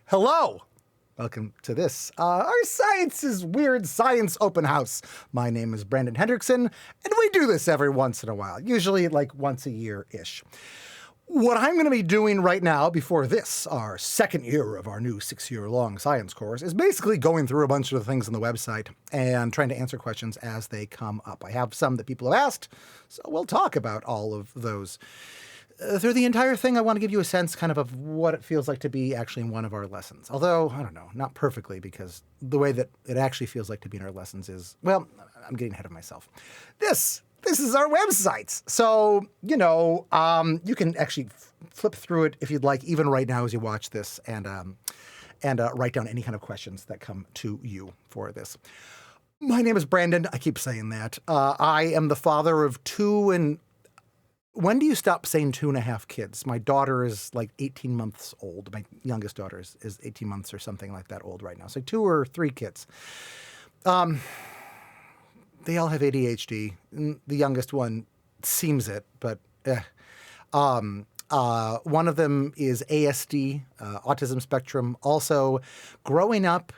Hello. Welcome to this, our Science is Weird Science Open House. My name is Brandon Hendrickson, and we do this every once in a while, usually like once a year-ish. What I'm going to be doing right now before this, our second year of our new 6-year-long science course, is basically going through a bunch of the things on the website and trying to answer questions as they come up. I have some that people have asked, so we'll talk about all of those. Through the entire thing, I want to give you a sense of what it feels like to be actually in one of our lessons. Although, I don't know, not perfectly, because the way that it actually feels like to be in our lessons is, well, I'm getting ahead of myself. This is our website. So, you can actually flip through it if you'd like, even right now as you watch this, and write down any kind of questions that come to you for this. My name is Brandon. I keep saying that. I am the father of two, and when do you stop saying 2.5 kids? My daughter is like 18 months old. My youngest daughter is 18 months or something like that old right now. So 2 or 3 kids. They all have ADHD. The youngest one seems it, but one of them is ASD, autism spectrum. Also, growing up,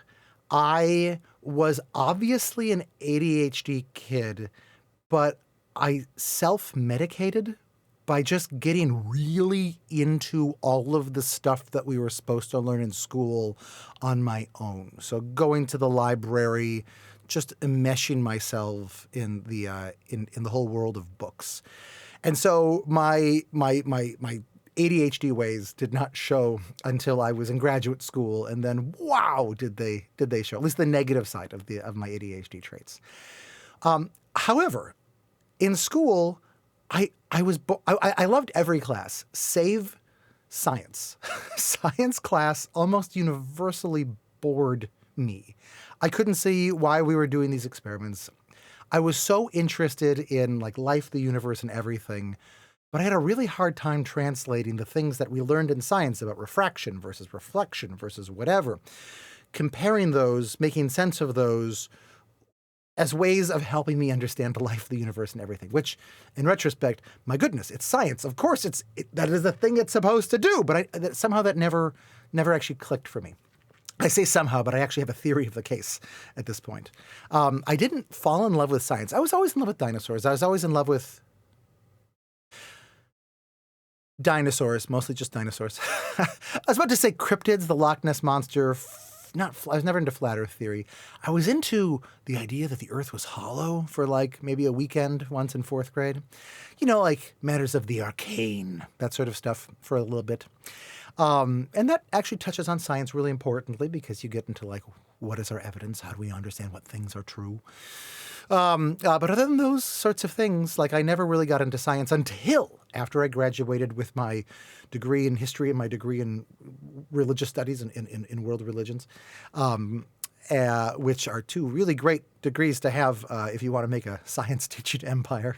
I was obviously an ADHD kid, but I self-medicated by just getting really into all of the stuff that we were supposed to learn in school on my own. So going to the library, just enmeshing myself in the whole world of books. And so my ADHD ways did not show until I was in graduate school, and then wow, did they show, at least the negative side of my ADHD traits. However, in school, I loved every class, save science. Science class almost universally bored me. I couldn't see why we were doing these experiments. I was so interested in life, the universe, and everything, but I had a really hard time translating the things that we learned in science about refraction versus reflection versus whatever, comparing those, making sense of those as ways of helping me understand the life, the universe, and everything, which, in retrospect, my goodness, it's science. Of course, that is the thing it's supposed to do, but somehow that never actually clicked for me. I say somehow, but I actually have a theory of the case at this point. I didn't fall in love with science. I was always in love with dinosaurs. I was always in love with dinosaurs, mostly just dinosaurs. I was about to say cryptids, the Loch Ness Monster. I was never into flat Earth theory. I was into the idea that the Earth was hollow for maybe a weekend once in 4th grade. Matters of the arcane, that sort of stuff for a little bit. And that actually touches on science really importantly, because you get into what is our evidence? How do we understand what things are true? But other than those sorts of things, I never really got into science until after I graduated with my degree in history and my degree in religious studies in world religions, which are 2 really great degrees to have if you want to make a science teaching empire.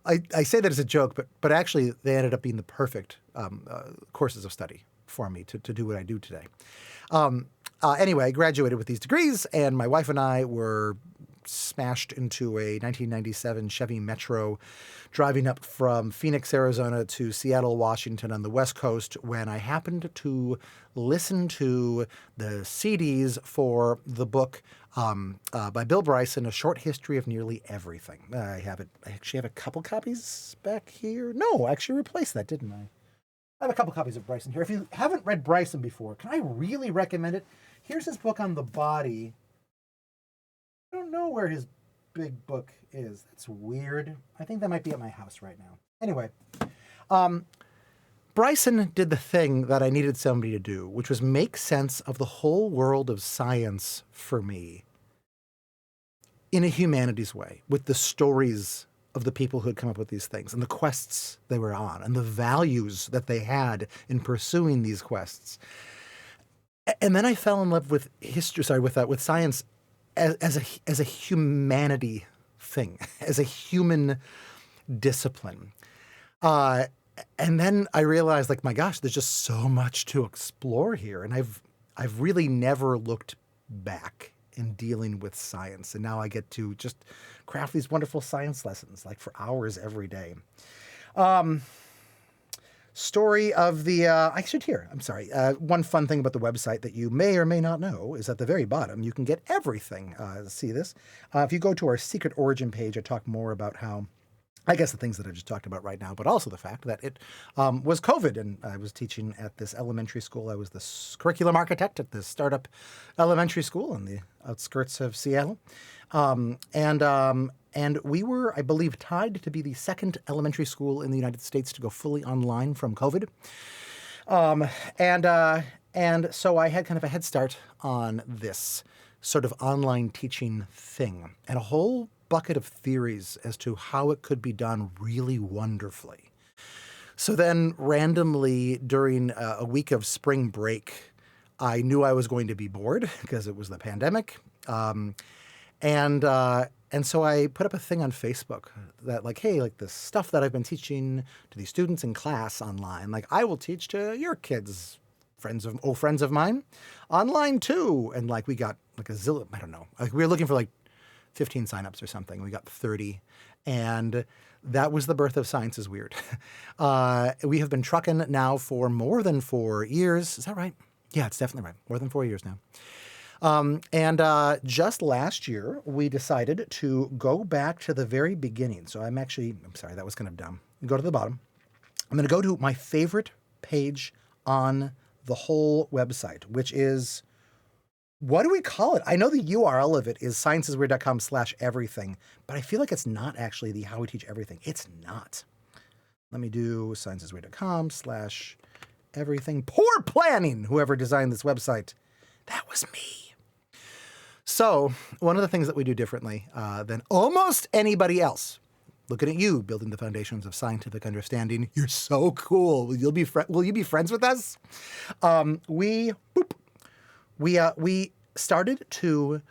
I say that as a joke, but actually they ended up being the perfect courses of study for me to do what I do today. Anyway, I graduated with these degrees, and my wife and I were smashed into a 1997 Chevy Metro driving up from Phoenix, Arizona to Seattle, Washington on the West Coast when I happened to listen to the CDs for the book by Bill Bryson, A Short History of Nearly Everything. I actually have a couple copies back here. No, I actually replaced that, didn't I? I have a couple copies of Bryson here. If you haven't read Bryson before, can I really recommend it? Here's his book on the body. I don't know where his big book is. That's weird. I think that might be at my house right now. Anyway, Bryson did the thing that I needed somebody to do, which was make sense of the whole world of science for me in a humanities way, with the stories of the people who had come up with these things and the quests they were on and the values that they had in pursuing these quests. And then I fell in love with with science as a humanity thing, as a human discipline. And then I realized, my gosh, there's just so much to explore here. And I've really never looked back in dealing with science. And now I get to just craft these wonderful science lessons, for hours every day. story of the, I should hear, I'm sorry. One fun thing about the website that you may or may not know is at the very bottom, you can get everything. See this? If you go to our secret origin page, I talk more about how, I guess the things that I just talked about right now, but also the fact that it was COVID and I was teaching at this elementary school. I was the curriculum architect at this startup elementary school in the outskirts of Seattle. And we were, I believe, tied to be the second elementary school in the United States to go fully online from COVID. And so I had kind of a head start on this sort of online teaching thing and a whole bucket of theories as to how it could be done really wonderfully. So then randomly during a week of spring break, I knew I was going to be bored because it was the pandemic. And so I put up a thing on Facebook that like, hey, like the stuff that I've been teaching to these students in class online, like I will teach to your kids, friends of mine, online too. And like we got like a zillion, I don't know, like we were looking for like 15 signups or something. We got 30. And that was the birth of Science is Weird. We have been trucking now for more than 4 years. Is that right? Yeah, it's definitely right. More than 4 years now. And just last year, we decided to go back to the very beginning. So I'm sorry, that was kind of dumb. Go to the bottom. I'm going to go to my favorite page on the whole website, which is, what do we call it? I know the URL of it is sciencesweird.com/everything, but I feel like it's not actually the How We Teach Everything. It's not. Let me do sciencesweird.com/everything. Poor planning, whoever designed this website. That was me. So one of the things that we do differently than almost anybody else, looking at you building the foundations of scientific understanding. You're so cool. Will you be friends with us? We started to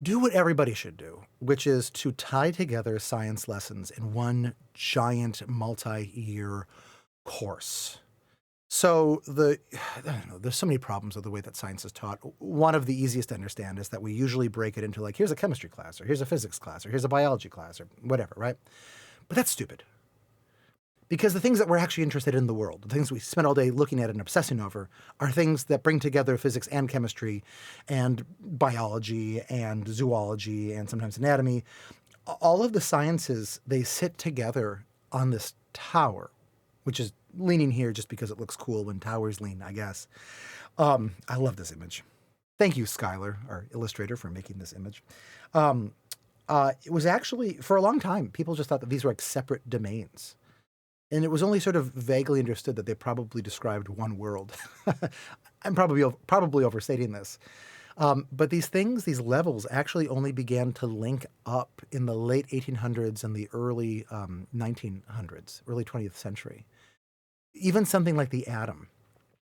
do what everybody should do, which is to tie together science lessons in one giant multi-year course. So there's so many problems with the way that science is taught. One of the easiest to understand is that we usually break it into like, here's a chemistry class, or here's a physics class, or here's a biology class, or whatever, right? But that's stupid. Because the things that we're actually interested in the world, the things we spend all day looking at and obsessing over, are things that bring together physics and chemistry and biology and zoology and sometimes anatomy. All of the sciences, they sit together on this tower, which is leaning here just because it looks cool when towers lean, I guess. I love this image. Thank you, Skylar, our illustrator, for making this image. It was actually, for a long time, people just thought that these were like separate domains. And it was only sort of vaguely understood that they probably described one world. I'm probably overstating this. But these things, these levels, actually only began to link up in the late 1800s and the early 1900s, early 20th century. Even something like the atom.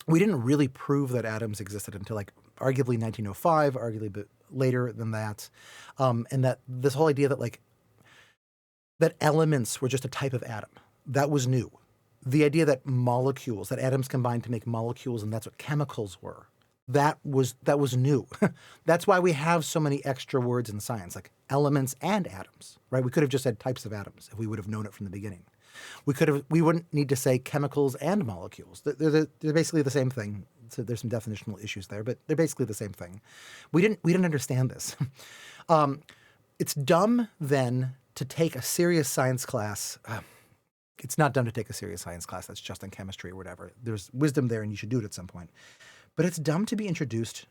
We didn't really prove that atoms existed until like arguably 1905, arguably a bit later than that. And that this whole idea that like, that elements were just a type of atom. That was new. The idea that molecules, that atoms combined to make molecules, and that's what chemicals were. That was new. That's why we have so many extra words in science, like elements and atoms, right? We could have just said types of atoms if we would have known it from the beginning. We wouldn't need to say chemicals and molecules. They're basically the same thing. So there's some definitional issues there, but they're basically the same thing. We didn't understand this. It's dumb then to take a serious science class. It's not dumb to take a serious science class that's just in chemistry or whatever. There's wisdom there and you should do it at some point. But it's dumb to be introduced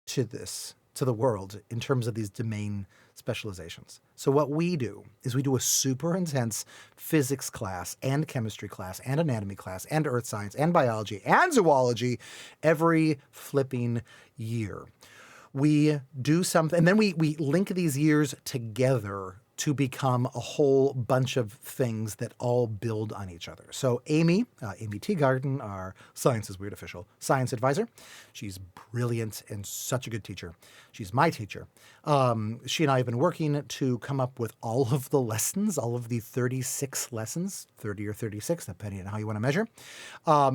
to this, to the world, in terms of these domain specializations. So what we do is we do a super intense physics class and chemistry class and anatomy class and earth science and biology and zoology every flipping year. We do something, and then we link these years together to become a whole bunch of things that all build on each other. So Amy Teagarden, our Science is Weird official science advisor, she's brilliant and such a good teacher. She's my teacher. She and I have been working to come up with all of the lessons, all of the 36 lessons, 30 or 36, depending on how you want to measure,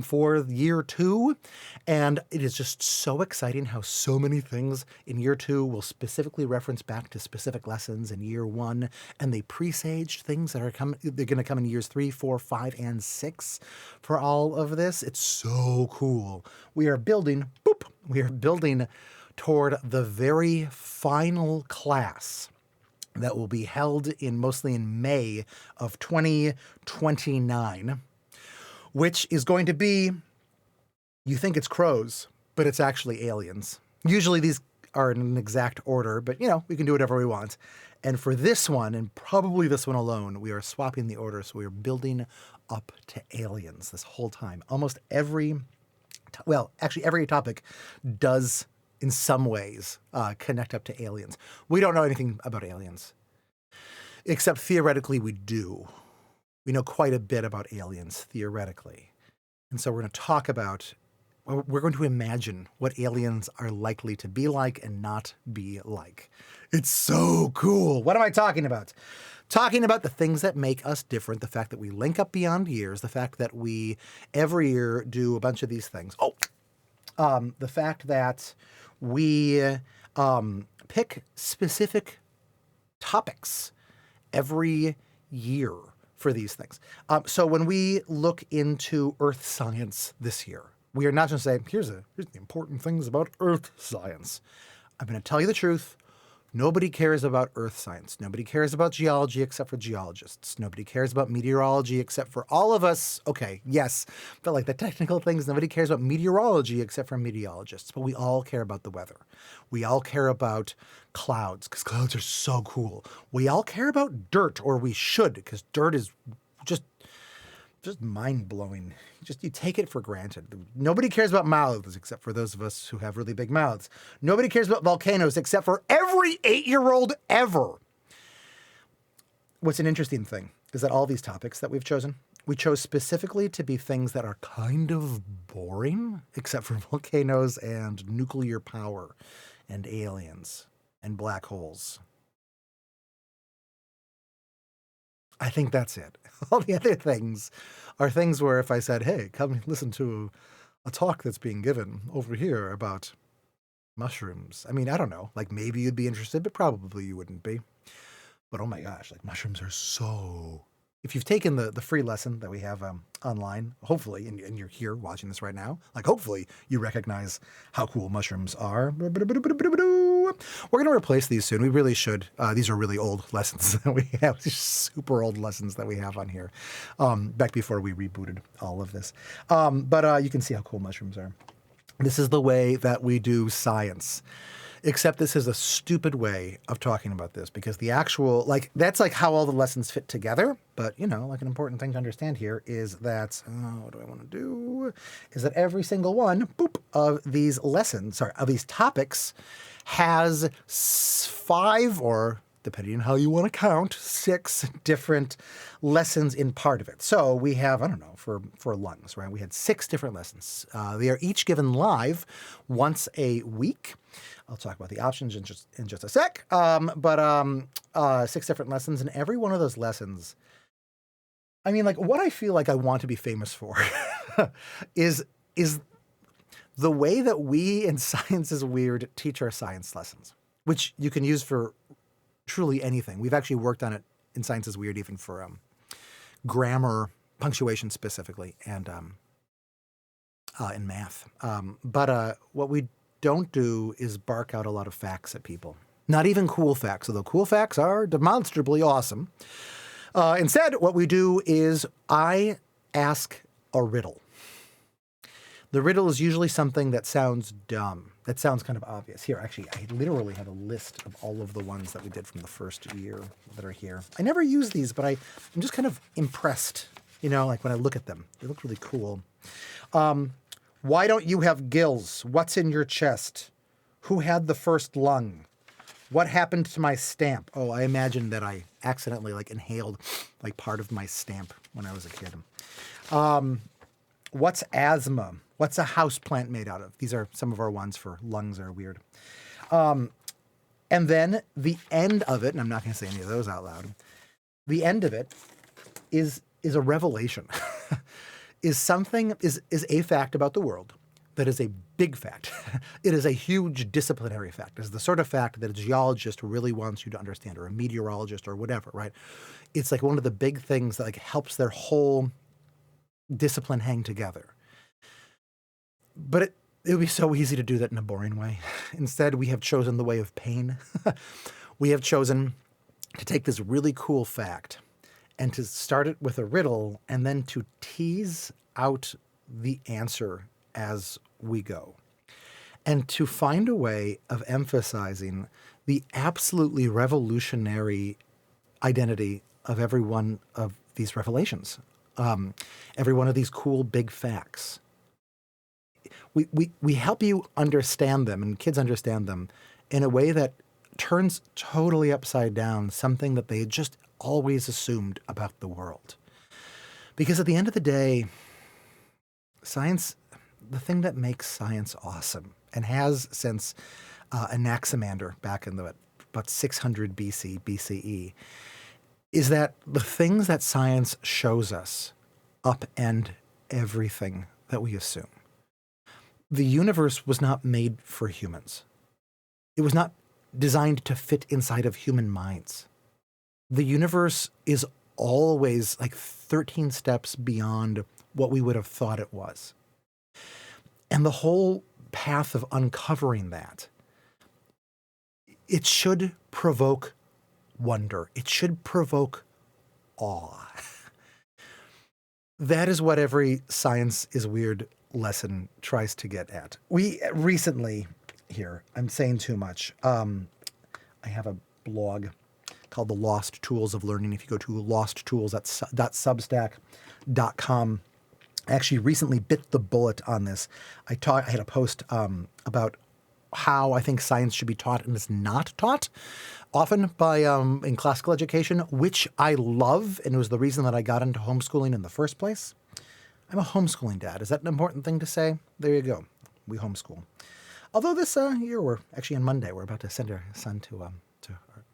for year 2. And it is just so exciting how so many things in year 2 will specifically reference back to specific lessons in year 1. and they presaged things that are coming. They're going to come in years 3, 4, 5, and 6 for all of this. It's so cool. We are building toward the very final class that will be held mostly in May of 2029, which is going to be, you think it's crows, but it's actually aliens. Usually these are in an exact order, but we can do whatever we want. And for this one, and probably this one alone, we are swapping the order. So we are building up to aliens this whole time. Almost every topic does in some ways connect up to aliens. We don't know anything about aliens, except theoretically we do. We know quite a bit about aliens, theoretically. And so we're going to imagine what aliens are likely to be like and not be like. It's so cool. What am I talking about? Talking about the things that make us different, the fact that we link up beyond years, the fact that we every year do a bunch of these things. The fact that we pick specific topics every year for these things. So when we look into earth science this year, we are not just saying, here's the important things about earth science. I'm going to tell you the truth. Nobody cares about earth science. Nobody cares about geology except for geologists. Nobody cares about meteorology except for all of us. Okay, yes, but like the technical things, nobody cares about meteorology except for meteorologists. But we all care about the weather. We all care about clouds because clouds are so cool. We all care about dirt, or we should, because dirt is just mind-blowing. You take it for granted. Nobody cares about mouths except for those of us who have really big mouths. Nobody cares about volcanoes except for every 8-year-old ever. What's an interesting thing is that all these topics that we've chosen, we chose specifically to be things that are kind of boring, except for volcanoes and nuclear power and aliens and black holes. I think that's it. All the other things are things where if I said, hey, come listen to a talk that's being given over here about mushrooms. I mean, I don't know, like maybe you'd be interested, but probably you wouldn't be. But oh my gosh, like mushrooms are so... If you've taken the free lesson that we have online, hopefully, and you're here watching this right now, like hopefully you recognize how cool mushrooms are. We're going to replace these soon. We really should. These are really old lessons that we have. These super old lessons that we have on here, back before we rebooted all of this. But you can see how cool mushrooms are. This is the way that we do science. Except this is a stupid way of talking about this because the actual, that's like how all the lessons fit together. But, an important thing to understand here is that, what do I want to do? Is that every single one, of these lessons, of these topics has 5 or, depending on how you want to count, 6 different lessons in part of it. So we have, for lungs, right? We had 6 different lessons. They are each given live once a week. I'll talk about the options in just a sec. But 6 different lessons, and every one of those lessons, what I feel like I want to be famous for is the way that we in Science is Weird teach our science lessons, which you can use for truly anything. We've actually worked on it in Science is Weird even for grammar, punctuation specifically, and in math. But what we don't do is bark out a lot of facts at people. Not even cool facts, although cool facts are demonstrably awesome. Instead, what we do is I ask a riddle. The riddle is usually something that sounds dumb, that sounds kind of obvious. Here, actually, I literally have a list of all of the ones that we did from the first year that are here. I never use these, but I'm just kind of impressed, when I look at them. They look really cool. Why don't you have gills? What's in your chest? Who had the first lung? What happened to my stamp? Oh, I imagine that I accidentally inhaled part of my stamp when I was a kid. What's asthma? What's a house plant made out of? These are some of our ones for lungs are weird. And then the end of it, and I'm not going to say any of those out loud. The end of it is a revelation. is a fact about the world that is a big fact. It is a huge disciplinary fact. It's the sort of fact that a geologist really wants you to understand, or a meteorologist or whatever, right? It's like one of the big things that like helps their whole discipline hang together. But it would be so easy to do that in a boring way. Instead, we have chosen the way of pain. We have chosen to take this really cool fact and to start it with a riddle and then to tease out the answer as we go. And to find a way of emphasizing the absolutely revolutionary identity of every one of these revelations, every one of these cool big facts. We help you understand them, and kids understand them, in a way that turns totally upside down something that they just always assumed about the world. Because at the end of the day, science, the thing that makes science awesome, and has since Anaximander back in about 600 BCE, is that the things that science shows us upend everything that we assume. The universe was not made for humans. It was not designed to fit inside of human minds. The universe is always like 13 steps beyond what we would have thought it was. And the whole path of uncovering that, it should provoke wonder. It should provoke awe. That is what every Science is Weird lesson tries to get at. We recently here, I'm saying too much. I have a blog called The Lost Tools of Learning. If you go to losttools.substack.com, I actually recently bit the bullet on this. I had a post about how I think science should be taught and is not taught often by in classical education, which I love, and it was the reason that I got into homeschooling in the first place. I'm a homeschooling dad. Is that an important thing to say? There you go. We homeschool. Although this year, we're actually on Monday, we're about to send our son to our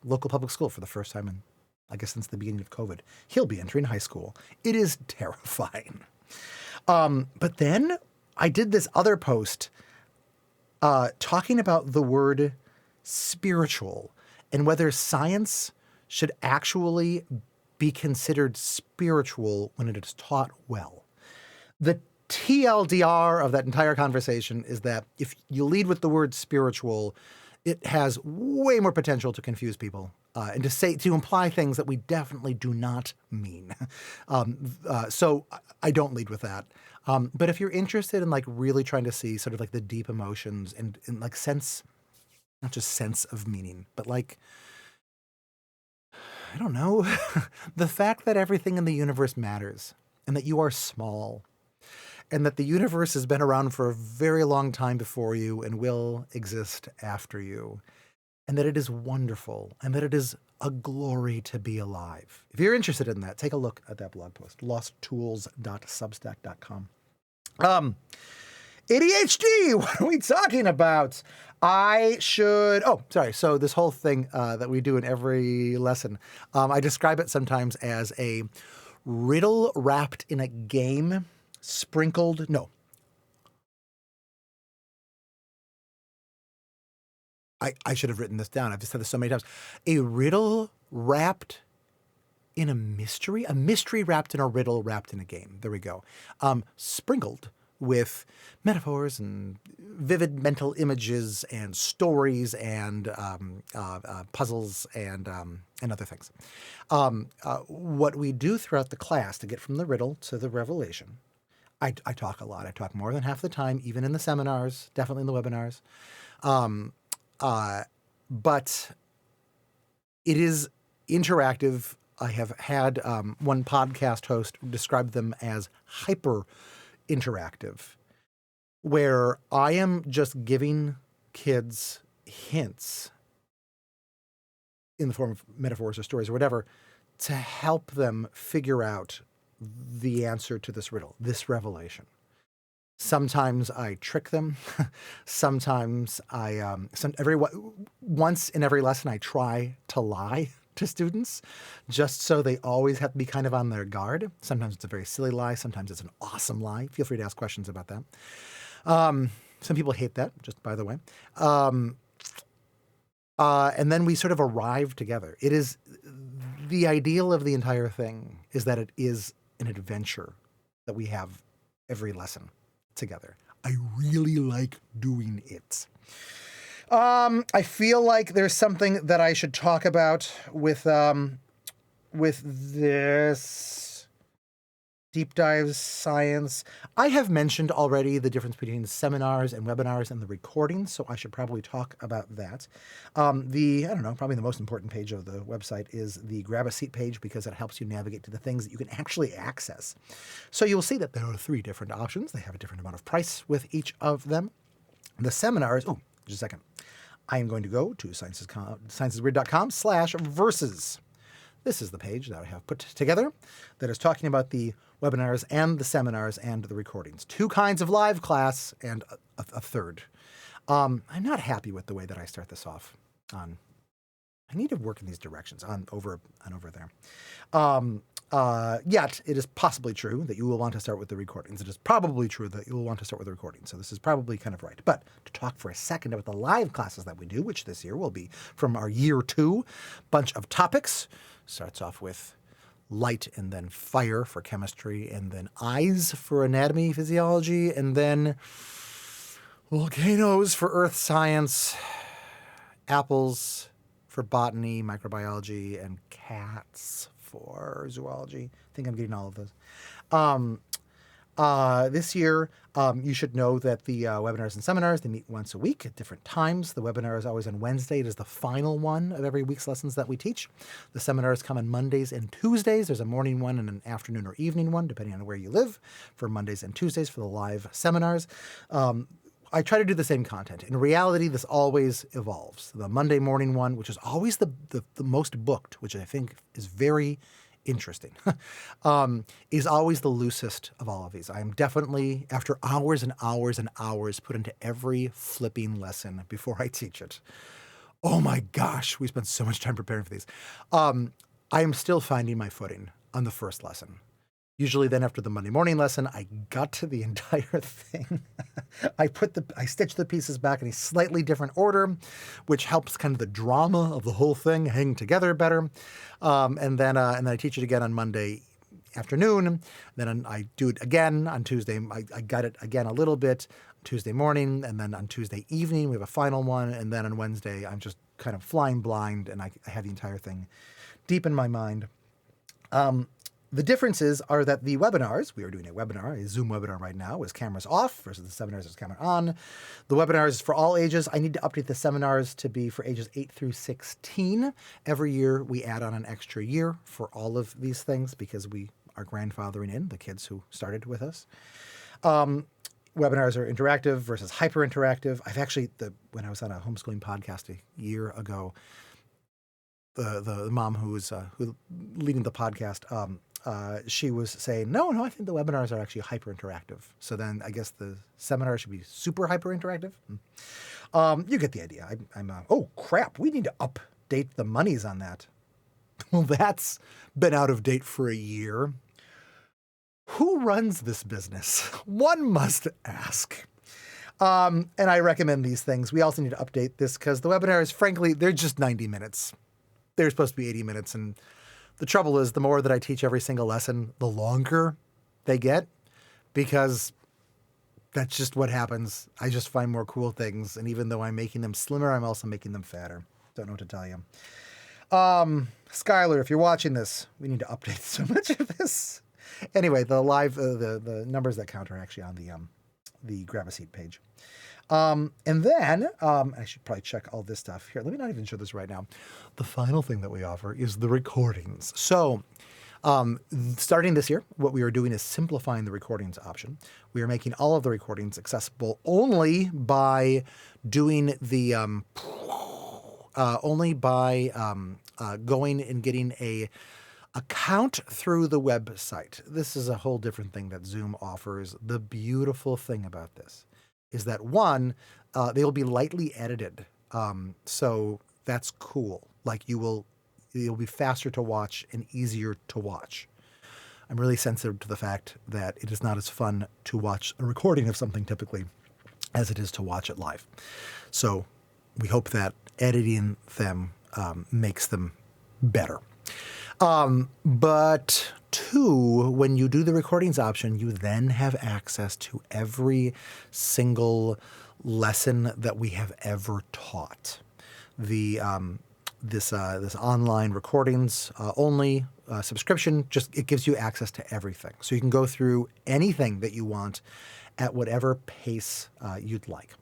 local public school for the first time in, I guess, since the beginning of COVID. He'll be entering high school. It is terrifying. But then I did this other post talking about the word spiritual and whether science should actually be considered spiritual when it is taught well. The TLDR of that entire conversation is that if you lead with the word spiritual, it has way more potential to confuse people and to imply things that we definitely do not mean. So I don't lead with that. But if you're interested in like really trying to see sort of like the deep emotions and like sense, not just sense of meaning, but like, I don't know, the fact that everything in the universe matters and that you are small and that the universe has been around for a very long time before you and will exist after you, and that it is wonderful and that it is a glory to be alive. If you're interested in that, take a look at that blog post, losttools.substack.com. ADHD, what are we talking about? So this whole thing that we do in every lesson, I describe it sometimes as a riddle wrapped in a game, sprinkled, no. I should have written this down. I've just said this so many times. A riddle wrapped in a mystery wrapped in a riddle wrapped in a game. There we go. Sprinkled with metaphors and vivid mental images and stories and puzzles and other things. What we do throughout the class to get from the riddle to the revelation, I talk a lot. I talk more than half the time, even in the seminars, definitely in the webinars. But it is interactive. I have had one podcast host describe them as hyper interactive, where I am just giving kids hints in the form of metaphors or stories or whatever to help them figure out the answer to this riddle, this revelation. Sometimes I trick them. Sometimes once in every lesson I try to lie to students just so they always have to be kind of on their guard. Sometimes it's a very silly lie. Sometimes it's an awesome lie. Feel free to ask questions about that. Some people hate that, just by the way. And then we sort of arrive together. It is the ideal of the entire thing is that it is an adventure that we have every lesson together. I really like doing it. I feel like there's something that I should talk about with this deep dive science. I have mentioned already the difference between seminars and webinars and the recordings, so I should probably talk about that. Probably the most important page of the website is the Grab a Seat page because it helps you navigate to the things that you can actually access. So you'll see that there are 3 different options. They have a different amount of price with each of them. The seminars, just a second. I am going to go to sciencesweird.com/verses. This is the page that I have put together that is talking about the webinars and the seminars and the recordings. 2 kinds of live class and a third. I'm not happy with the way that I start this off on. I need to work in these directions over there. Yet it is possibly true that you will want to start with the recordings. It is probably true that you will want to start with the recordings. So this is probably kind of right. But to talk for a second about the live classes that we do, which this year will be from our year 2 bunch of topics. Starts off with light and then fire for chemistry and then eyes for anatomy, physiology, and then volcanoes for earth science, apples for botany, microbiology, and cats for zoology. I think I'm getting all of those. This year, you should know that the webinars and seminars, they meet once a week at different times. The webinar is always on Wednesday. It is the final one of every week's lessons that we teach. The seminars come on Mondays and Tuesdays. There's a morning one and an afternoon or evening one, depending on where you live, for Mondays and Tuesdays for the live seminars. I try to do the same content. In reality, this always evolves. The Monday morning one, which is always the most booked, which I think is very interesting, is always the loosest of all of these. I am definitely, after hours and hours and hours put into every flipping lesson before I teach it. Oh my gosh, we spent so much time preparing for these. I am still finding my footing on the first lesson. Usually then after the Monday morning lesson, I got to the entire thing. I stitched the pieces back in a slightly different order, which helps kind of the drama of the whole thing hang together better. And then I teach it again on Monday afternoon. Then I do it again on Tuesday. I got it again a little bit Tuesday morning, and then on Tuesday evening we have a final one, and then on Wednesday I'm just kind of flying blind, and I have the entire thing deep in my mind. The differences are that the webinars, we are doing a Zoom webinar right now, is cameras off versus the seminars is camera on. The webinars is for all ages. I need to update the seminars to be for ages 8 through 16. Every year we add on an extra year for all of these things because we are grandfathering in the kids who started with us. Webinars are interactive versus hyper interactive. When I was on a homeschooling podcast a year ago, the mom who's leading the podcast, she was saying, no, I think the webinars are actually hyper interactive. So then I guess the seminar should be super hyper interactive. You get the idea. Oh crap, we need to update the monies on that. Well, that's been out of date for a year. Who runs this business? One must ask. And I recommend these things. We also need to update this because the webinars, frankly, they're just 90 minutes. They're supposed to be 80 minutes. And the trouble is the more that I teach every single lesson, the longer they get because that's just what happens. I just find more cool things. And even though I'm making them slimmer, I'm also making them fatter. Don't know what to tell you. Skylar, if you're watching this, we need to update so much of this. Anyway, the live, the numbers that count are actually on the Grab a Seat page. And then, I should probably check all this stuff here. Let me not even show this right now. The final thing that we offer is the recordings. So, starting this year, what we are doing is simplifying the recordings option. We are making all of the recordings accessible only by doing the, going and getting a account through the website. This is a whole different thing that Zoom offers. The beautiful thing about this is that one, they will be lightly edited. So that's cool. Like it'll be faster to watch and easier to watch. I'm really sensitive to the fact that it is not as fun to watch a recording of something typically as it is to watch it live. So we hope that editing them makes them better. But two, when you do the recordings option, you then have access to every single lesson that we have ever taught. This online recordings only subscription, it gives you access to everything. So you can go through anything that you want at whatever pace you'd like.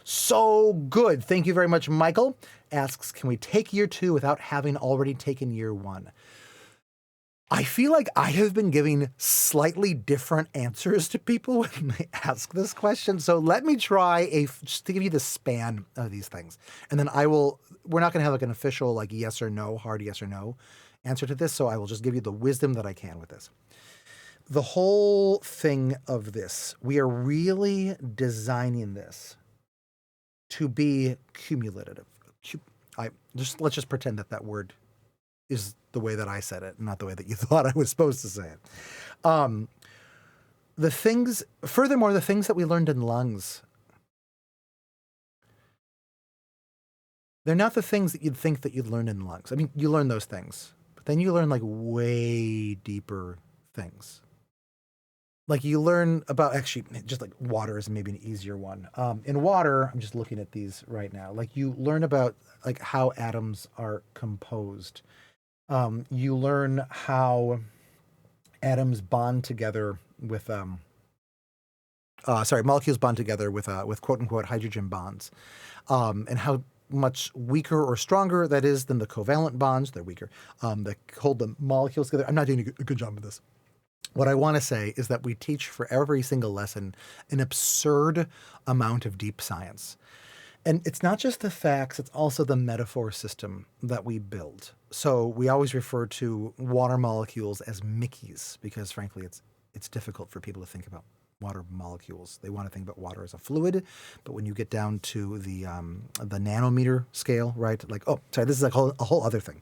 So good. Thank you very much. Michael asks, can we take year 2 without having already taken year 1? I feel like I have been giving slightly different answers to people when they ask this question. So let me try just to give you the span of these things. And then we're not going to have like an official like yes or no, hard yes or no answer to this. So I will just give you the wisdom that I can with this. The whole thing of this, we are really designing this to be cumulative. Let's just pretend that word is the way that I said it, not the way that you thought I was supposed to say it. Furthermore, the things that we learned in lungs, they're not the things that you'd think that you'd learn in lungs. I mean, you learn those things, but then you learn like way deeper things. Like you learn about, actually, just like water is maybe an easier one. In water, I'm just looking at these right now. Like you learn about like how atoms are composed. You learn how atoms bond together with, molecules bond together with quote unquote hydrogen bonds, and how much weaker or stronger that is than the covalent bonds. They're weaker, that hold the molecules together. I'm not doing a good job of this. What I want to say is that we teach for every single lesson an absurd amount of deep science. And it's not just the facts, it's also the metaphor system that we build. So we always refer to water molecules as Mickeys because, frankly, it's difficult for people to think about water molecules. They want to think about water as a fluid, but when you get down to the nanometer scale, right? Like, this is like a whole other thing.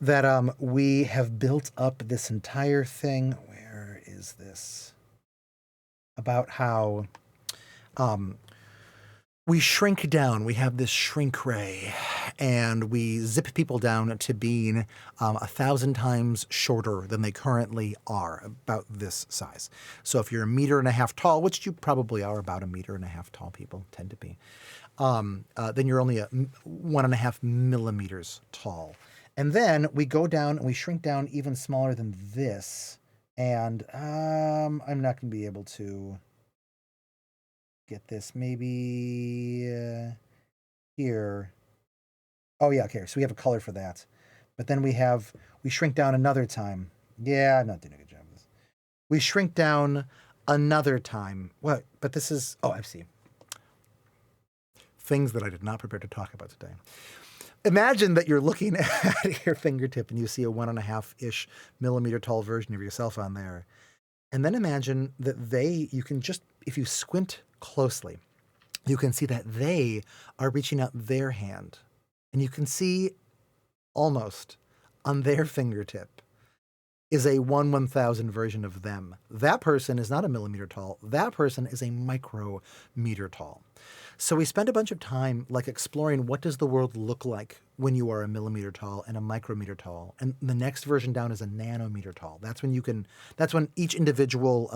That we have built up this entire thing. Where is this? About how we shrink down. We have this shrink ray, and we zip people down to being 1,000 times shorter than they currently are, about this size. So if you're 1.5 meters tall, which you probably are, about 1.5 meters tall people tend to be, then you're only 1.5 millimeters tall. And then we go down and we shrink down even smaller than this. And I'm not going to be able to get this. Maybe here. Oh, yeah. Okay. So we have a color for that. But then we shrink down another time. Yeah, I'm not doing a good job of this. We shrink down another time. What? But this is, I see. Things that I did not prepare to talk about today. Imagine that you're looking at your fingertip and you see a 1.5-ish millimeter tall version of yourself on there. And then imagine that you can just, if you squint closely, you can see that they are reaching out their hand. And you can see almost on their fingertip is a 1/1000 version of them. That person is not 1 millimeter tall. That person is a micrometer tall. So we spend a bunch of time like exploring what does the world look like when you are 1 millimeter tall and a micrometer tall. And the next version down is a nanometer tall. That's when each individual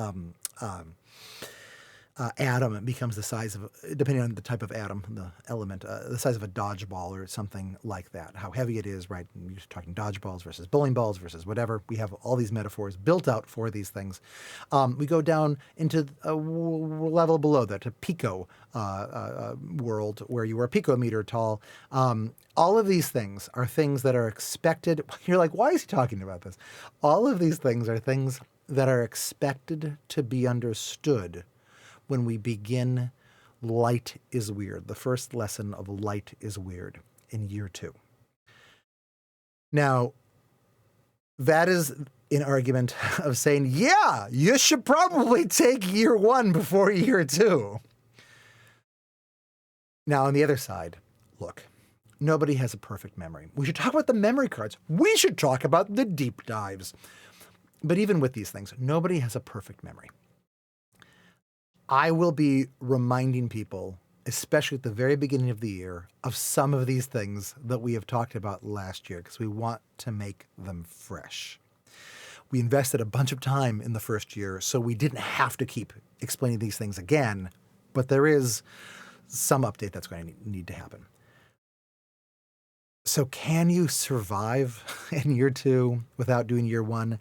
atom becomes the size of, depending on the type of atom, the element, the size of a dodgeball or something like that. How heavy it is, right? You're talking dodgeballs versus bowling balls versus whatever. We have all these metaphors built out for these things. We go down into a level below that, a pico world, where you are a picometer tall. All of these things are things that are expected. You're like, why is he talking about this? All of these things are things that are expected to be understood when we begin Light is Weird, the first lesson of Light is Weird in year 2. Now, that is an argument of saying, yeah, you should probably take year 1 before year 2. Now, on the other side, look, nobody has a perfect memory. We should talk about the memory cards. We should talk about the deep dives. But even with these things, nobody has a perfect memory. I will be reminding people, especially at the very beginning of the year, of some of these things that we have talked about last year because we want to make them fresh. We invested a bunch of time in the first year, so we didn't have to keep explaining these things again, but there is some update that's going to need to happen. So can you survive in year 2 without doing year 1?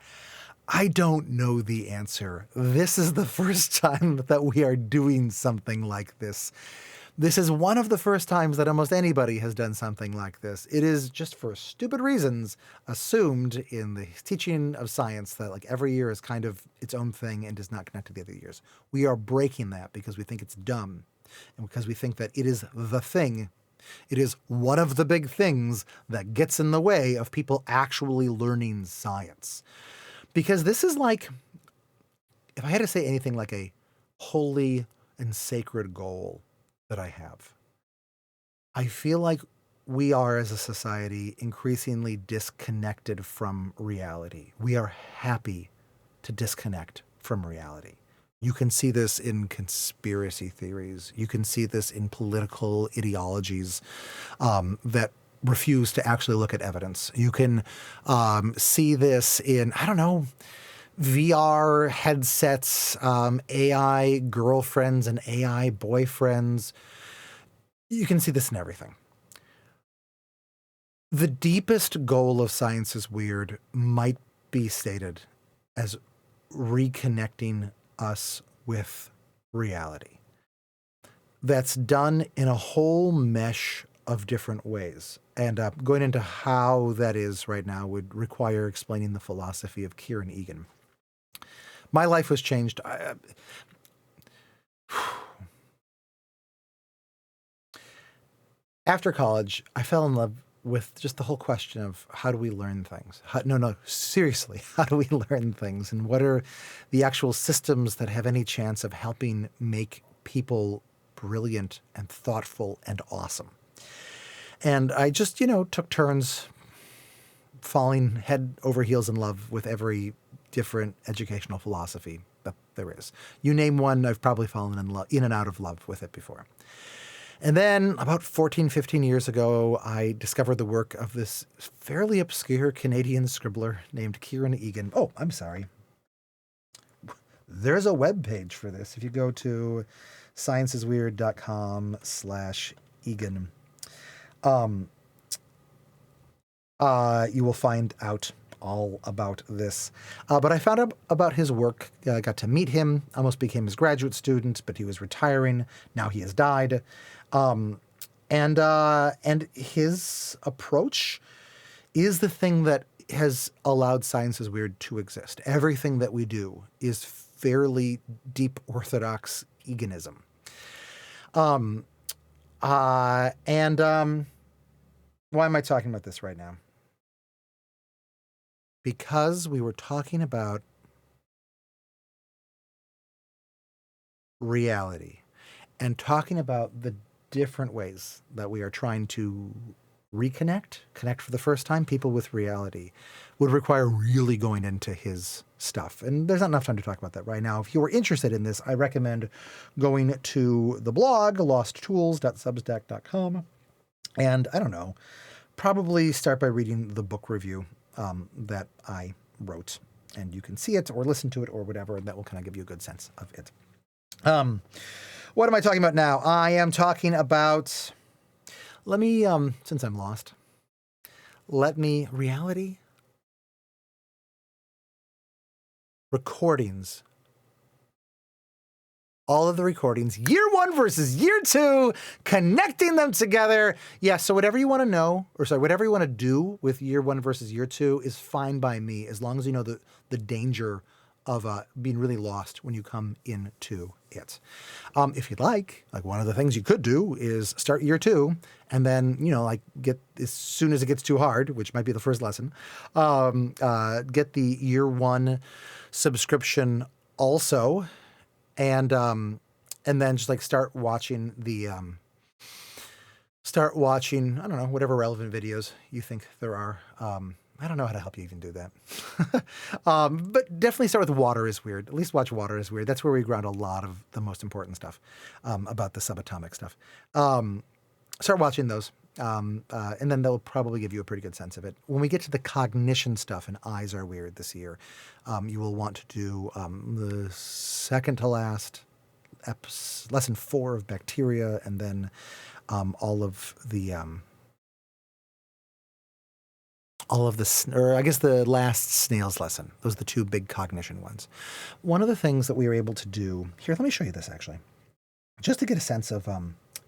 I don't know the answer. This is the first time that we are doing something like this. This is one of the first times that almost anybody has done something like this. It is, just for stupid reasons, assumed in the teaching of science that like every year is kind of its own thing and does not connect to the other years. We are breaking that because we think it's dumb and because we think that it is the thing. It is one of the big things that gets in the way of people actually learning science. Because this is like, if I had to say anything like a holy and sacred goal that I have, I feel like we are as a society increasingly disconnected from reality. We are happy to disconnect from reality. You can see this in conspiracy theories. You can see this in political ideologies that refuse to actually look at evidence. You can see this in, I don't know, VR headsets, AI girlfriends and AI boyfriends. You can see this in everything. The deepest goal of Science is Weird might be stated as reconnecting us with reality. That's done in a whole mesh of different ways. And going into how that is right now would require explaining the philosophy of Kieran Egan. My life was changed. After college, I fell in love with just the whole question of how do we learn things? Seriously, how do we learn things? And what are the actual systems that have any chance of helping make people brilliant and thoughtful and awesome? And I just, took turns falling head over heels in love with every different educational philosophy that there is. You name one, I've probably fallen in and out of love with it before. And then about 14, 15 years ago, I discovered the work of this fairly obscure Canadian scribbler named Kieran Egan. Oh, I'm sorry. There's a web page for this. If you go to scienceisweird.com/Egan, you will find out all about this. But I found out about his work. I got to meet him, almost became his graduate student, but he was retiring. Now he has died. And his approach is the thing that has allowed Science is Weird to exist. Everything that we do is fairly deep orthodox Eganism. Why am I talking about this right now? Because we were talking about reality and talking about the different ways that we are trying to connect for the first time, people with reality, would require really going into his stuff. And there's not enough time to talk about that right now. If you are interested in this, I recommend going to the blog, losttools.substack.com. And I don't know, probably start by reading the book review that I wrote. And you can see it or listen to it or whatever, and that will kind of give you a good sense of it. What am I talking about now? I am talking about, since I'm lost, reality, recordings, all of the recordings, year 1 versus year 2, connecting them together. Yeah, so whatever you want to know, whatever you want to do with year 1 versus year 2 is fine by me, as long as you know the danger of being really lost when you come into it. If you'd like one of the things you could do is start year 2 and then, get, as soon as it gets too hard, which might be the first lesson, get the year 1 subscription also. And then just start watching I don't know, whatever relevant videos you think there are. I don't know how to help you even do that. But definitely start with Water is Weird. At least watch Water is Weird. That's where we ground a lot of the most important stuff about the subatomic stuff. Start watching those. And then they'll probably give you a pretty good sense of it. When we get to the cognition stuff and Eyes Are Weird this year, you will want to do the second to last lesson 4 of Bacteria, and then or I guess the last Snails lesson. Those are the 2 big cognition ones. One of the things that we were able to do here, let me show you this actually, just to get a sense of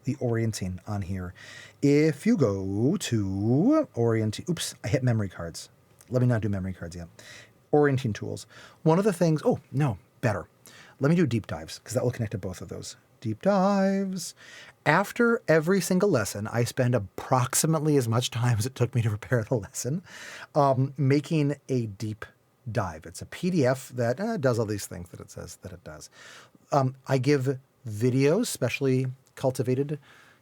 the orienting on here. If you go to orienting, oops, I hit memory cards. Let me not do memory cards yet. Orienting tools. One of the things, oh, no, better. Let me do deep dives, because that will connect to both of those. Deep dives. After every single lesson, I spend approximately as much time as it took me to prepare the lesson making a deep dive. It's a PDF that does all these things that it says that it does. I give videos, specially cultivated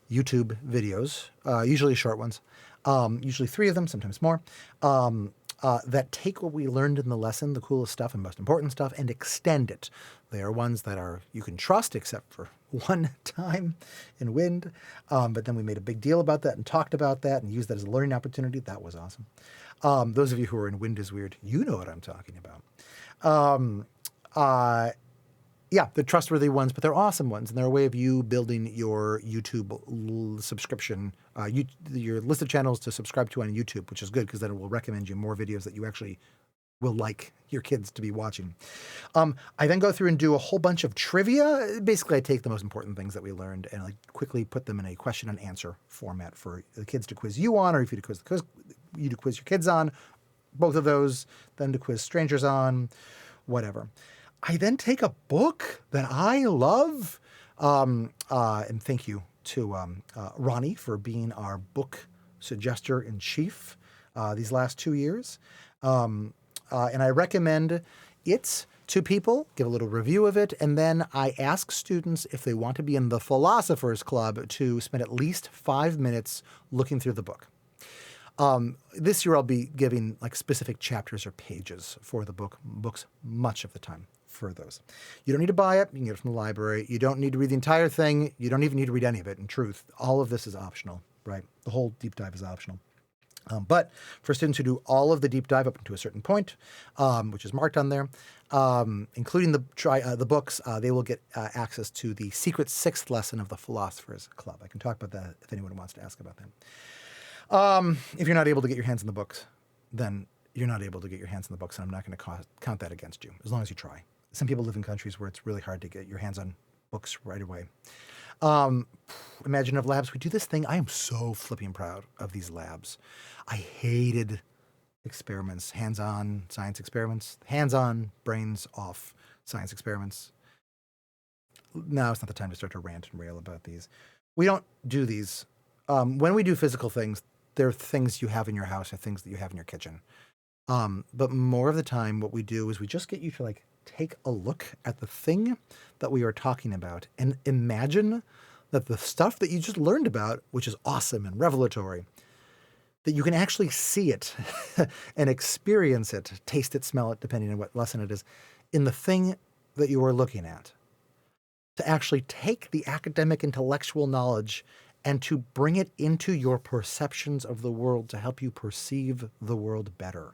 YouTube videos, usually short ones, usually 3 of them, sometimes more, that take what we learned in the lesson, the coolest stuff and most important stuff, and extend it. They are ones that you can trust, except for one time in Wind. But then we made a big deal about that and talked about that and used that as a learning opportunity. That was awesome. Those of you who are in Wind is Weird, you know what I'm talking about. Yeah, they're trustworthy ones, but they're awesome ones, and they're a way of you building your YouTube subscription, your list of channels to subscribe to on YouTube, which is good because then it will recommend you more videos that you actually will like your kids to be watching. I then go through and do a whole bunch of trivia. Basically, I take the most important things that we learned and I quickly put them in a question and answer format for the kids to quiz you on, or if you to quiz your kids on, both of those, then to quiz strangers on, whatever. I then take a book that I love, and thank you to Ronnie for being our book suggester in chief these last 2 years. And I recommend it to people, give a little review of it, and then I ask students if they want to be in the Philosophers Club to spend at least 5 minutes looking through the book. This year I'll be giving like specific chapters or pages for the books much of the time for those. You don't need to buy it. You can get it from the library. You don't need to read the entire thing. You don't even need to read any of it. In truth, all of this is optional, right? The whole deep dive is optional. But for students who do all of the deep dive up to a certain point, which is marked on there, including the books, they will get access to the secret 6th lesson of the Philosophers Club. I can talk about that if anyone wants to ask about that. If you're not able to get your hands on the books, then you're not able to get your hands on the books, and I'm not going to count that against you, as long as you try. Some people live in countries where it's really hard to get your hands on books right away. Imaginative Labs, we do this thing. I am so flipping proud of these labs. I hated experiments, hands-on science experiments, hands-on, brains off science experiments. Now it's not the time to start to rant and rail about these. We don't do these. When we do physical things, they're things you have in your house or things that you have in your kitchen. But more of the time, what we do is we just get you to take a look at the thing that we are talking about and imagine that the stuff that you just learned about, which is awesome and revelatory, that you can actually see it and experience it, taste it, smell it, depending on what lesson it is, in the thing that you are looking at. To actually take the academic intellectual knowledge and to bring it into your perceptions of the world to help you perceive the world better.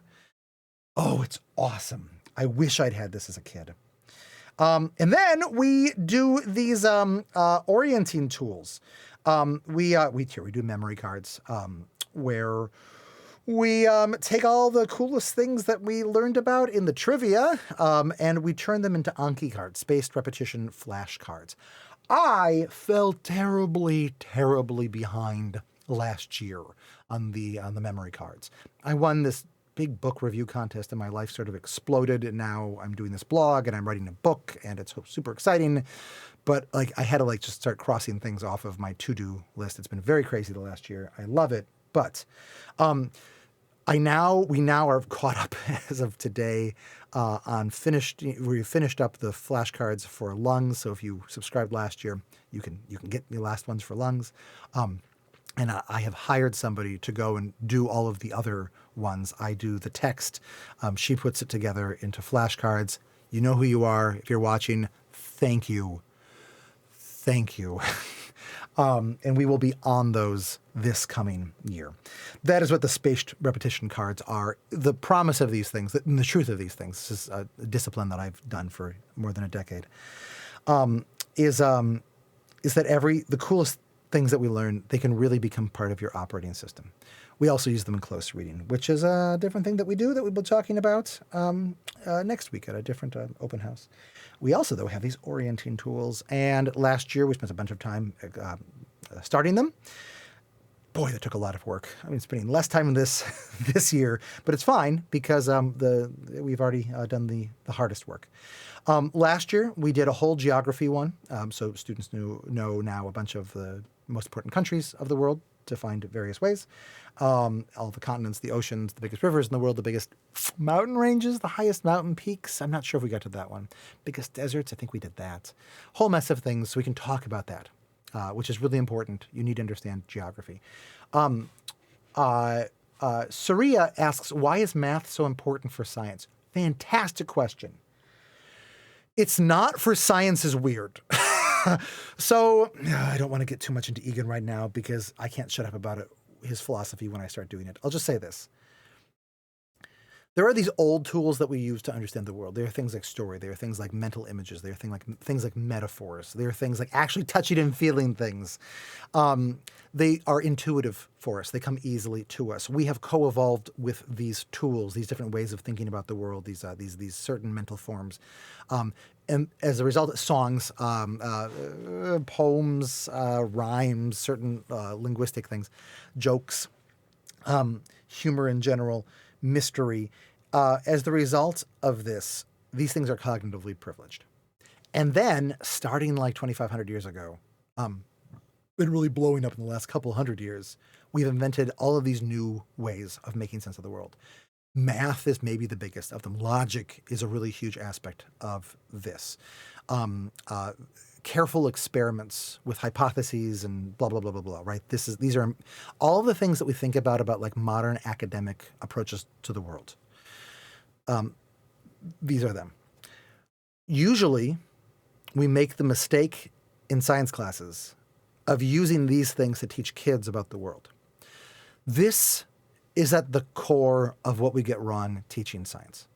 Oh, it's awesome. I wish I'd had this as a kid. And then we do these orienting tools. We do memory cards where we take all the coolest things that we learned about in the trivia and we turn them into Anki cards, spaced repetition flashcards. I fell terribly, terribly behind last year on the memory cards. I won this big book review contest and my life sort of exploded, and now I'm doing this blog and I'm writing a book and it's super exciting. But I had to just start crossing things off of my to-do list. It's been very crazy the last year. I love it. But we now are caught up as of today we finished up the flashcards for lungs. So if you subscribed last year, you can get the last ones for lungs. And I have hired somebody to go and do all of the other ones. I do the text. She puts it together into flashcards. You know who you are. If you're watching, thank you. Thank you. And we will be on those this coming year. That is what the spaced repetition cards are. The promise of these things, and the truth of these things, this is a discipline that I've done for more than a decade, is that the coolest things that we learn, they can really become part of your operating system. We also use them in close reading, which is a different thing that we do that we'll be talking about next week at a different open house. We also, though, have these orienting tools. And last year, we spent a bunch of time starting them. Boy, that took a lot of work. I mean, spending less time in this this year, but it's fine because we've already done the hardest work. Last year, we did a whole geography one, so students know now a bunch of the most important countries of the world to find various ways. All the continents, the oceans, the biggest rivers in the world, the biggest mountain ranges, the highest mountain peaks. I'm not sure if we got to that one. Biggest deserts, I think we did that. Whole mess of things, so we can talk about that, which is really important. You need to understand geography. Saria asks, why is math so important for science? Fantastic question. It's not for science is weird. So I don't want to get too much into Egan right now because I can't shut up about his philosophy when I start doing it. I'll just say this. There are these old tools that we use to understand the world. There are things like story. There are things like mental images. There are things like metaphors. There are things like actually touching and feeling things. They are intuitive for us. They come easily to us. We have co-evolved with these tools, these different ways of thinking about the world, these certain mental forms. And as a result, songs, poems, rhymes, certain linguistic things, jokes, humor in general, mystery. As the result of this, these things are cognitively privileged. And then, starting like 2,500 years ago, been really blowing up in the last couple hundred years, we've invented all of these new ways of making sense of the world. Math is maybe the biggest of them. Logic is a really huge aspect of this. Careful experiments with hypotheses and blah, blah, blah, blah, blah, right? These are all of the things that we think about like modern academic approaches to the world. These are them. Usually, we make the mistake in science classes of using these things to teach kids about the world. This is at the core of what we get wrong teaching science.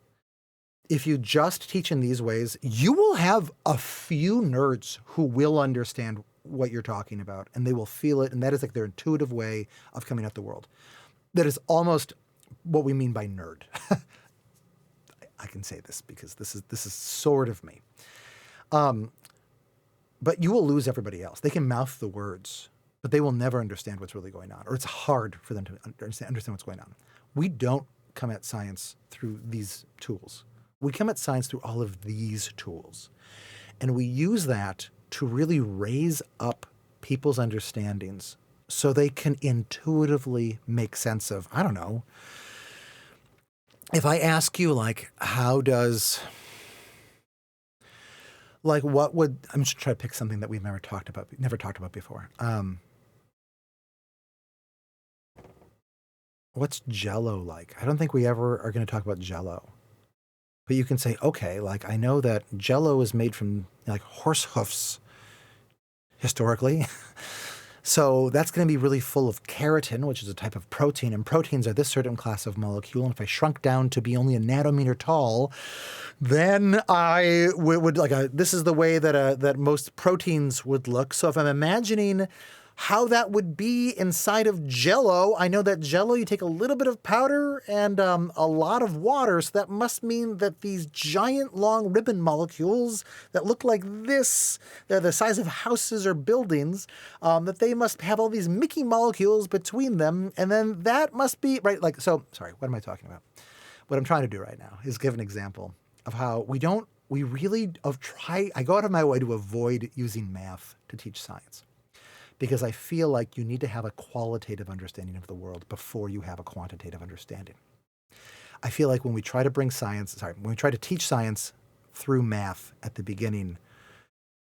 If you just teach in these ways, you will have a few nerds who will understand what you're talking about, and they will feel it, and that is like their intuitive way of coming at the world. That is almost what we mean by nerd. I can say this because this is sort of me. But you will lose everybody else. They can mouth the words, but they will never understand what's really going on, or it's hard for them to understand what's going on. We don't come at science through these tools. We come at science through all of these tools. And we use that to really raise up people's understandings so they can intuitively make sense of, I don't know, if I ask you, like, how does, like, what would, I'm just trying to pick something that we've never talked about before. What's Jell-O like? I don't think we ever are going to talk about Jell-O. But you can say, okay, like, I know that Jell-O is made from, like, horse hoofs historically. So that's going to be really full of keratin, which is a type of protein. And proteins are this certain class of molecule. And if I shrunk down to be only a nanometer tall, then I would this is the way that most proteins would look. So if I'm imagining how that would be inside of Jell-O, I know that Jell-O, you take a little bit of powder and a lot of water. So that must mean that these giant long ribbon molecules that look like this, they're the size of houses or buildings, that they must have all these Mickey molecules between them. And then that must be, right, like, so, sorry, what am I talking about? What I'm trying to do right now is give an example of how I go out of my way to avoid using math to teach science. Because I feel like you need to have a qualitative understanding of the world before you have a quantitative understanding. I feel like when we try to teach science through math at the beginning,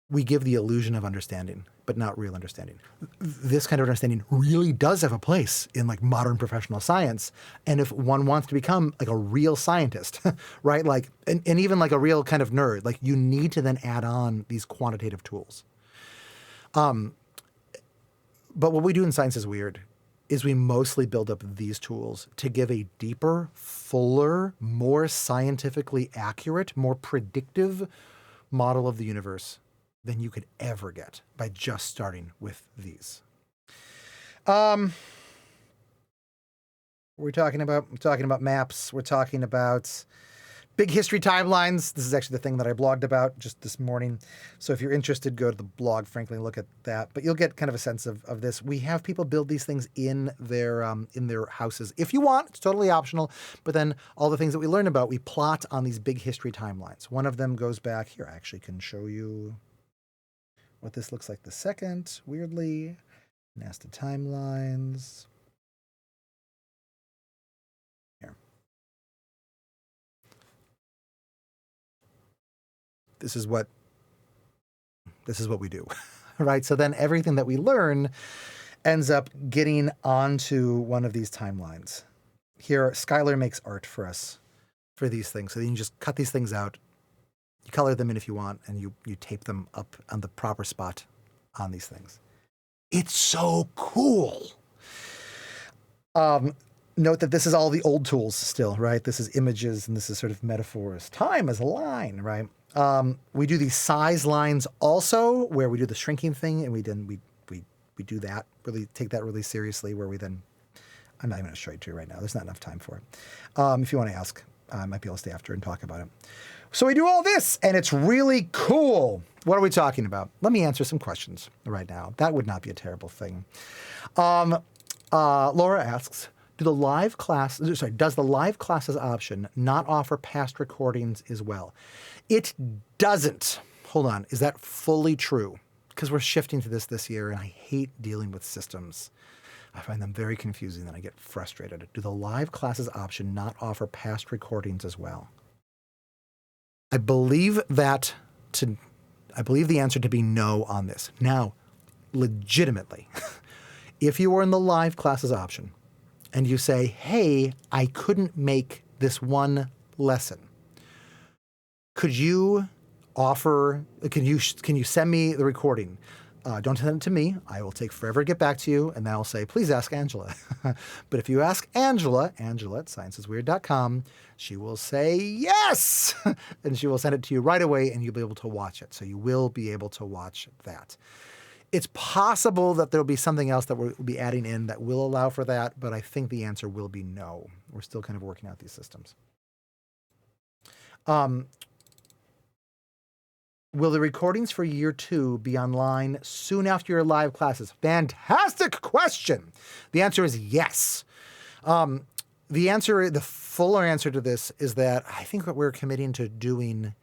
we give the illusion of understanding. but not real understanding. This kind of understanding really does have a place in like modern professional science. And if one wants to become like a real scientist, right? Like, and even like a real kind of nerd, like you need to then add on these quantitative tools. But what we do in Science is Weird is we mostly build up these tools to give a deeper, fuller, more scientifically accurate, more predictive model of the universe than you could ever get by just starting with these. We're talking about maps. We're talking about big history timelines. This is actually the thing that I blogged about just this morning. So if you're interested, go to the blog, frankly, and look at that. But you'll get kind of a sense of this. We have people build these things in their houses. If you want, it's totally optional. But then all the things that we learn about, we plot on these big history timelines. One of them goes back here. I actually can show you what this looks like the second, weirdly. Nasta timelines. This is what we do, right? So then everything that we learn ends up getting onto one of these timelines. Here, Skylar makes art for us for these things. So you can just cut these things out, you color them in if you want, and you tape them up on the proper spot on these things. It's so cool. Note that this is all the old tools still, right? This is images and this is sort of metaphors. Time is a line, right? We do these size lines also, where we do the shrinking thing, and we do that, really take that really seriously, where we then, I'm not even going to show it to you right now. There's not enough time for it. If you want to ask, I might be able to stay after and talk about it. So we do all this, and it's really cool. What are we talking about? Let me answer some questions right now. That would not be a terrible thing. Laura asks, does the live classes option not offer past recordings as well? It doesn't. Hold on. Is that fully true? Because we're shifting to this year, and I hate dealing with systems. I find them very confusing, and I get frustrated. Do the live classes option not offer past recordings as well? I believe the answer to be no on this. Now, legitimately, if you are in the live classes option and you say, hey, I couldn't make this one lesson, can you send me the recording? Don't send it to me. I will take forever to get back to you, and then I'll say, please ask Angela. But if you ask Angela at sciencesweird.com, she will say yes, and she will send it to you right away, and you'll be able to watch it. So you will be able to watch that. It's possible that there'll be something else that we'll be adding in that will allow for that, but I think the answer will be no. We're still kind of working out these systems. Will the recordings for year 2 be online soon after your live classes? Fantastic question. The answer is yes. The fuller answer to this is that I think what we're committing to doing,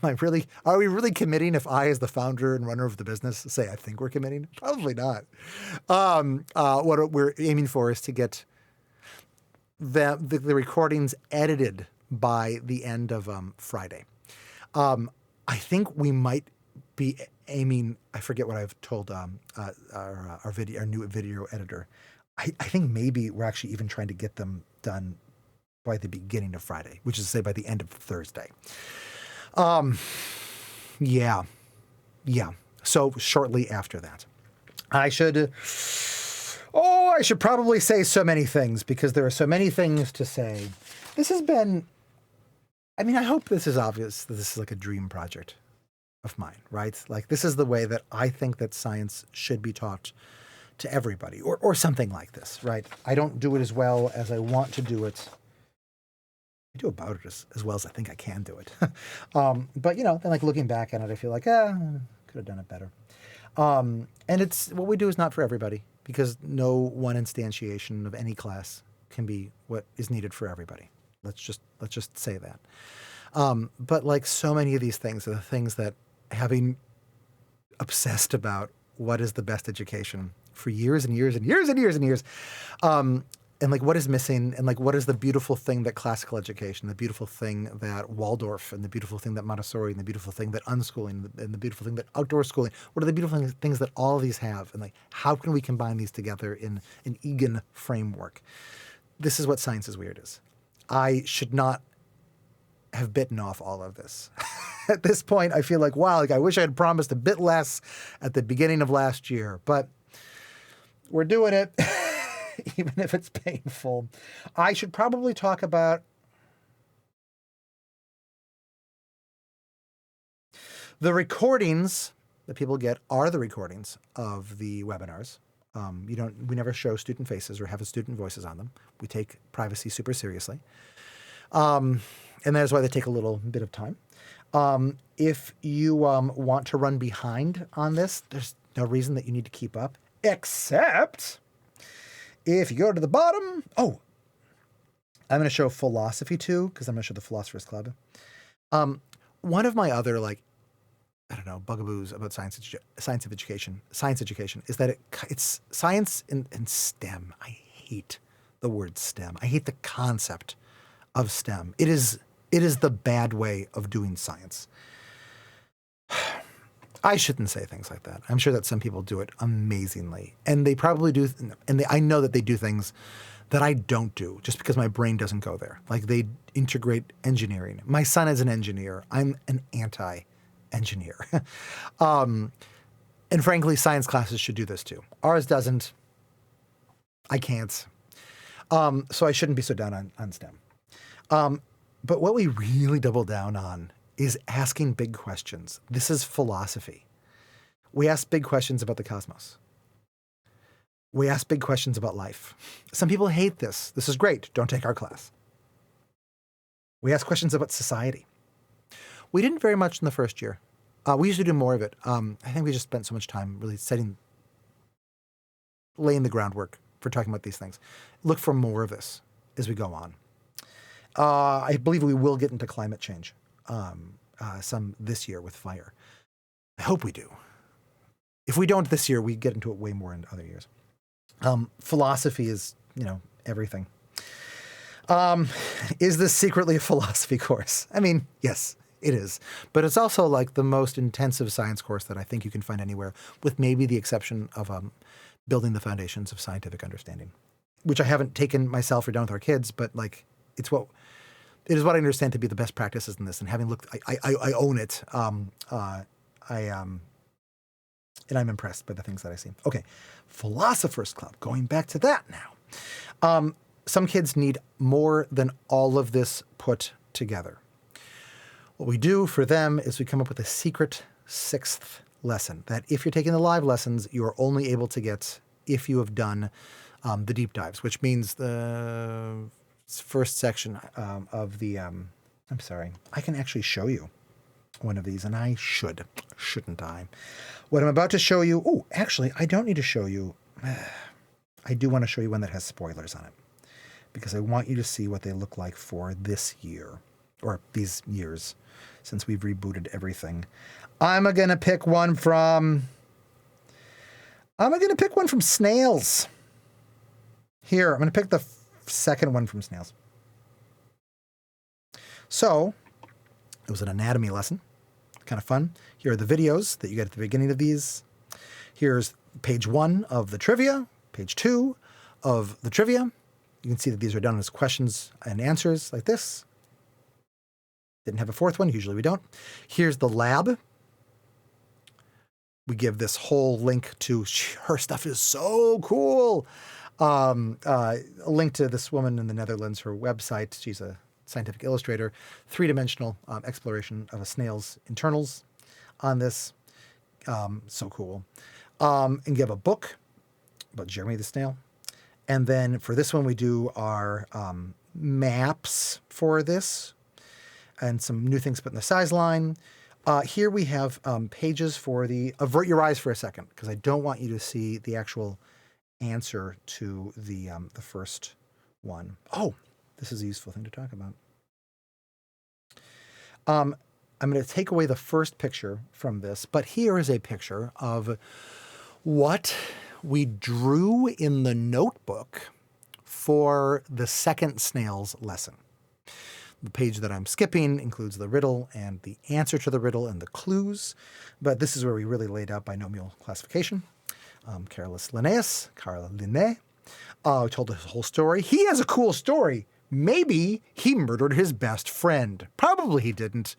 are we really committing if I, as the founder and runner of the business, say I think we're committing? Probably not. What we're aiming for is to get the recordings edited by the end of Friday. I think we might be aiming, I forget what I've told our new video editor. I think maybe we're actually even trying to get them done by the beginning of Friday, which is to say by the end of Thursday. Yeah. So shortly after that. I should probably say so many things because there are so many things to say. This has been, I hope this is obvious that this is like a dream project of mine, right? Like this is the way that I think that science should be taught to everybody or something like this, right? I don't do it as well as I want to do it. I do about it as well as I think I can do it. But then like looking back at it, I feel like, could have done it better. And it's, what we do is not for everybody because no one instantiation of any class can be what is needed for everybody. Let's just say that. But like so many of these things are the things that, having obsessed about what is the best education for years and years and years and years and years, and like what is missing, and like what is the beautiful thing that classical education, the beautiful thing that Waldorf, and the beautiful thing that Montessori, and the beautiful thing that unschooling, and the beautiful thing that outdoor schooling, what are the beautiful things that all of these have, and like how can we combine these together in an Egan framework? This is what Science is Weird is. I should not have bitten off all of this. At this point, I feel like, wow, like I wish I had promised a bit less at the beginning of last year, but we're doing it. Even if it's painful. I should probably talk about the recordings that people get are the recordings of the webinars. We never show student faces or have student voices on them. We take privacy super seriously. And that is why they take a little bit of time. If you want to run behind on this, there's no reason that you need to keep up, except if you go to the bottom. Oh, I'm going to show philosophy too, because I'm going to show the Philosopher's Club. One of my other, bugaboos about science education is that it's science and STEM. I hate the word STEM. I hate the concept of STEM. It is the bad way of doing science. I shouldn't say things like that. I'm sure that some people do it amazingly, and they probably do. And I know that they do things that I don't do just because my brain doesn't go there. Like they integrate engineering. My son is an engineer. I'm an anti-engineer. And frankly, science classes should do this too. Ours doesn't. I can't. So I shouldn't be so down on STEM. But what we really double down on is asking big questions. This is philosophy. We ask big questions about the cosmos. We ask big questions about life. Some people hate this. This is great. Don't take our class. We ask questions about society. We didn't very much in the first year. We used to do more of it. I think we just spent so much time really laying the groundwork for talking about these things. Look for more of this as we go on. I believe we will get into climate change. Some this year with fire. I hope we do. If we don't this year, we get into it way more in other years. Philosophy is, everything. Is this secretly a philosophy course? I mean, yes, it is. But it's also like the most intensive science course that I think you can find anywhere, with maybe the exception of building the foundations of scientific understanding, which I haven't taken myself or done with our kids, but it is what I understand to be the best practices in this. And having looked, I own it. And I'm impressed by the things that I see. Okay, Philosopher's Club. Going back to that now. Some kids need more than all of this put together. What we do for them is we come up with a secret 6th lesson that if you're taking the live lessons, you are only able to get if you have done the deep dives, which means the first section of the, I'm sorry, I can actually show you one of these, and I shouldn't I? What I'm about to show you, actually, I don't need to show you, I do want to show you one that has spoilers on it, because I want you to see what they look like for this year, or these years, since we've rebooted everything. I'm going to pick one from Snails. Here, I'm going to pick the second one from Snails. So, it was an anatomy lesson. Kind of fun. Here are the videos that you get at the beginning of these. Here's page 1 of the trivia, page 2 of the trivia. You can see that these are done as questions and answers like this. Didn't have a 4th one. Usually we don't. Here's the lab. We give this whole link to, her stuff is so cool. A link to this woman in the Netherlands, her website. She's a scientific illustrator, 3-dimensional exploration of a snail's internals on this. So cool. And give a book about Jeremy the snail. And then for this one, we do our maps for this and some new things put in the size line. Here we have pages for the, avert your eyes for a second, because I don't want you to see the actual answer to the first one. Oh, this is a useful thing to talk about. I'm going to take away the first picture from this, but here is a picture of what we drew in the notebook for the second snails lesson. The page that I'm skipping includes the riddle and the answer to the riddle and the clues, but this is where we really laid out binomial classification. Carolus Linnaeus, Carl Linné, told his whole story. He has a cool story. Maybe he murdered his best friend. Probably he didn't,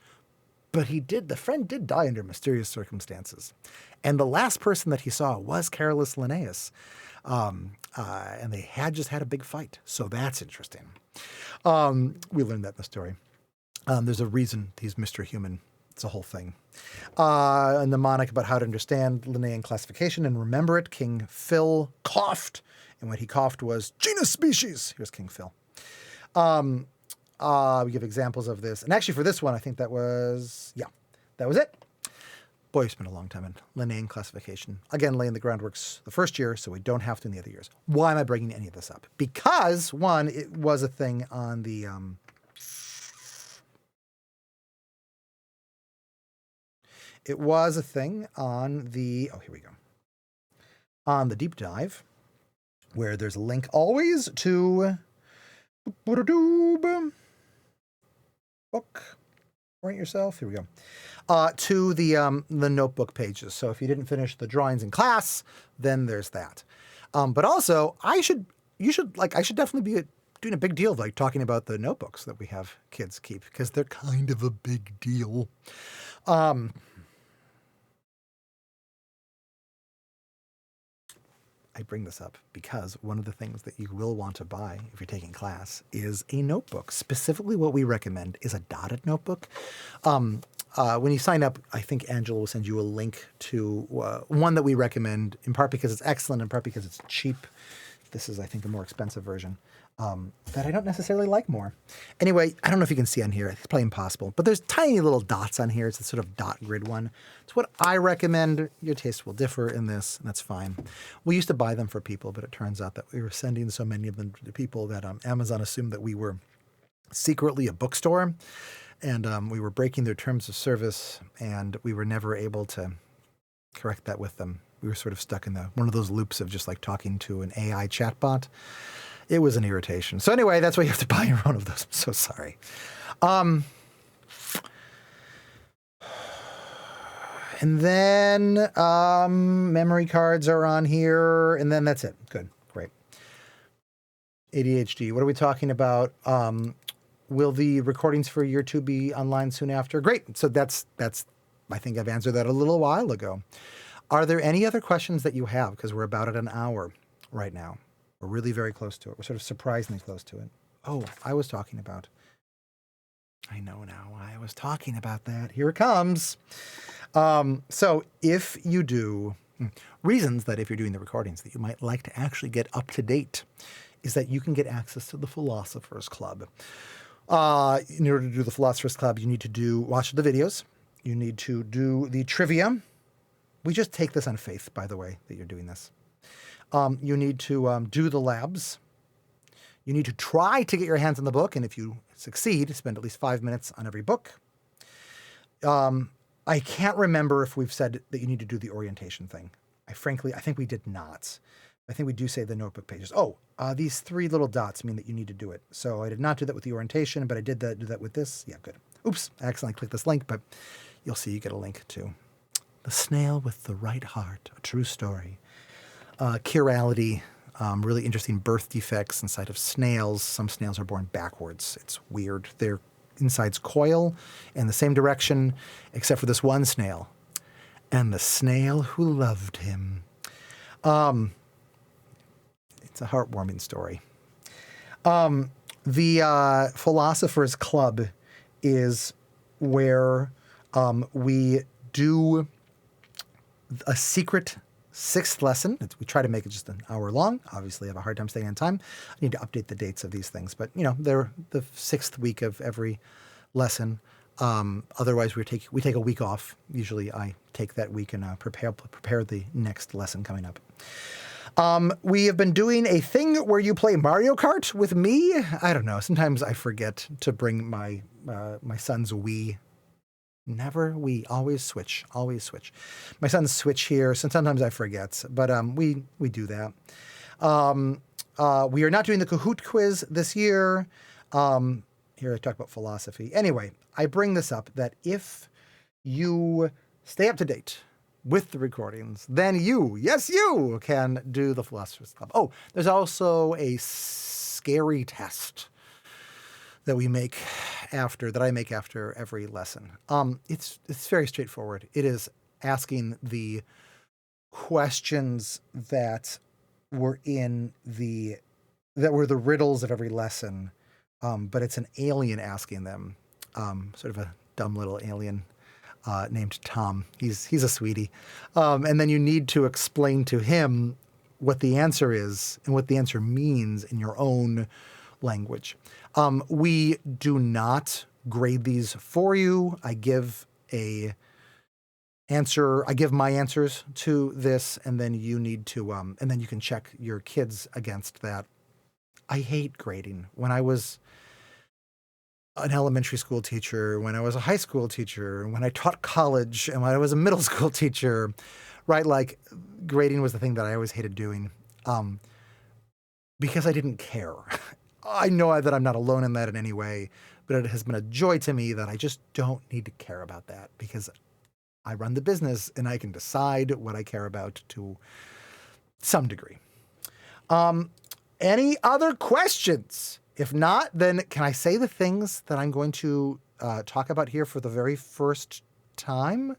but he did. The friend did die under mysterious circumstances. And the last person that he saw was Carolus Linnaeus. And they had just had a big fight. So that's interesting. We learned that in the story. There's a reason he's Mr. Human. It's a whole thing. A mnemonic about how to understand Linnaean classification and remember it. King Phil coughed. And what he coughed was genus species. Here's King Phil. We give examples of this. And actually for this one, I think that was it. Boy, you spent a long time in Linnaean classification. Again, laying the groundworks the first year, so we don't have to in the other years. Why am I bringing any of this up? Because, one, it was a thing on the... It was a thing on the... Oh, here we go. On the deep dive, where there's a link always to... Book. Orient yourself. Here we go. To the notebook pages. So if you didn't finish the drawings in class, then there's that. But also, I should definitely be doing a big deal of like talking about the notebooks that we have kids keep because they're kind of a big deal. I bring this up because one of the things that you will want to buy if you're taking class is a notebook. Specifically, what we recommend is a dotted notebook. When you sign up, I think Angela will send you a link to one that we recommend, in part because it's excellent, in part because it's cheap. This is, I think, a more expensive version that I don't necessarily like more. Anyway, I don't know if you can see on here. It's probably impossible. But there's tiny little dots on here. It's a sort of dot grid one. It's what I recommend. Your taste will differ in this, and that's fine. We used to buy them for people, but it turns out that we were sending so many of them to people that Amazon assumed that we were secretly a bookstore. And we were breaking their terms of service, and we were never able to correct that with them. We were sort of stuck in one of those loops of just like talking to an AI chatbot. It was an irritation. So anyway, that's why you have to buy your own of those. I'm so sorry. And then memory cards are on here, and then that's it. Good, great. ADHD, what are we talking about? Will the recordings for year 2 be online soon after? Great. So that's. I think I've answered that a little while ago. Are there any other questions that you have? Because we're about at an hour right now. We're really very close to it. We're sort of surprisingly close to it. Oh, I know now why I was talking about that. Here it comes. So if you do, reasons that if you're doing the recordings that you might like to actually get up to date is that you can get access to the Philosophers Club. In order to do the Philosophers Club, you need to watch the videos. You need to do the trivia. We just take this on faith, by the way, that you're doing this. You need to do the labs. You need to try to get your hands on the book, and if you succeed, spend at least 5 minutes on every book. I can't remember if we've said that you need to do the orientation thing. I think we did not. I think we do say the notebook pages. These 3 little dots mean that you need to do it. So I did not do that with the orientation, but I did do that with this. Yeah, good. Oops, I accidentally clicked this link, but you'll see you get a link to The Snail with the Right Heart, a true story. Chirality, really interesting birth defects inside of snails. Some snails are born backwards. It's weird. Their insides coil in the same direction, except for this one snail. And the snail who loved him. It's a heartwarming story. The Philosophers Club is where we do a secret 6th lesson. We try to make it just an hour long. Obviously, I have a hard time staying on time. I need to update the dates of these things. But, they're the 6th week of every lesson. Otherwise, we take a week off. Usually, I take that week and prepare the next lesson coming up. We have been doing a thing where you play Mario Kart with me. I don't know. Sometimes I forget to bring my son's Wii. Never Wii. Always Switch. My son's Switch here, so sometimes I forget. But we do that. We are not doing the Kahoot quiz this year. Here I talk about philosophy. Anyway, I bring this up that if you stay up to date with the recordings, then you, yes, you can do the Philosopher's Club. Oh, there's also a scary test that I make after every lesson. It's very straightforward. It is asking the questions that were the riddles of every lesson, but it's an alien asking them, sort of a dumb little alien named Tom. He's a sweetie, and then you need to explain to him what the answer is and what the answer means in your own language. We do not grade these for you. I give my answers to this, and then you need to, and then you can check your kids against that. I hate grading. When I was an elementary school teacher, when I was a high school teacher, when I taught college, and when I was a middle school teacher, right? Like, grading was the thing that I always hated doing, because I didn't care. I know that I'm not alone in that in any way, but it has been a joy to me that I just don't need to care about that, because I run the business and I can decide what I care about to some degree. Any other questions? If not, then can I say the things that I'm going to talk about here for the very first time?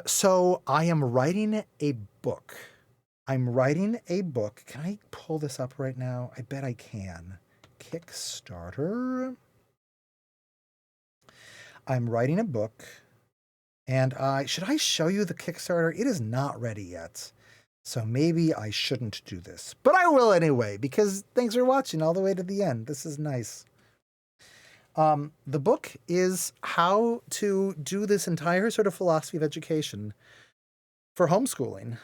So I am writing a book. Can I pull this up right now? I bet I can. Kickstarter. I'm writing a book. And should I show you the Kickstarter? It is not ready yet. So maybe I shouldn't do this. But I will anyway, because thanks for watching all the way to the end. This is nice. The book is how to do this entire sort of philosophy of education for homeschooling,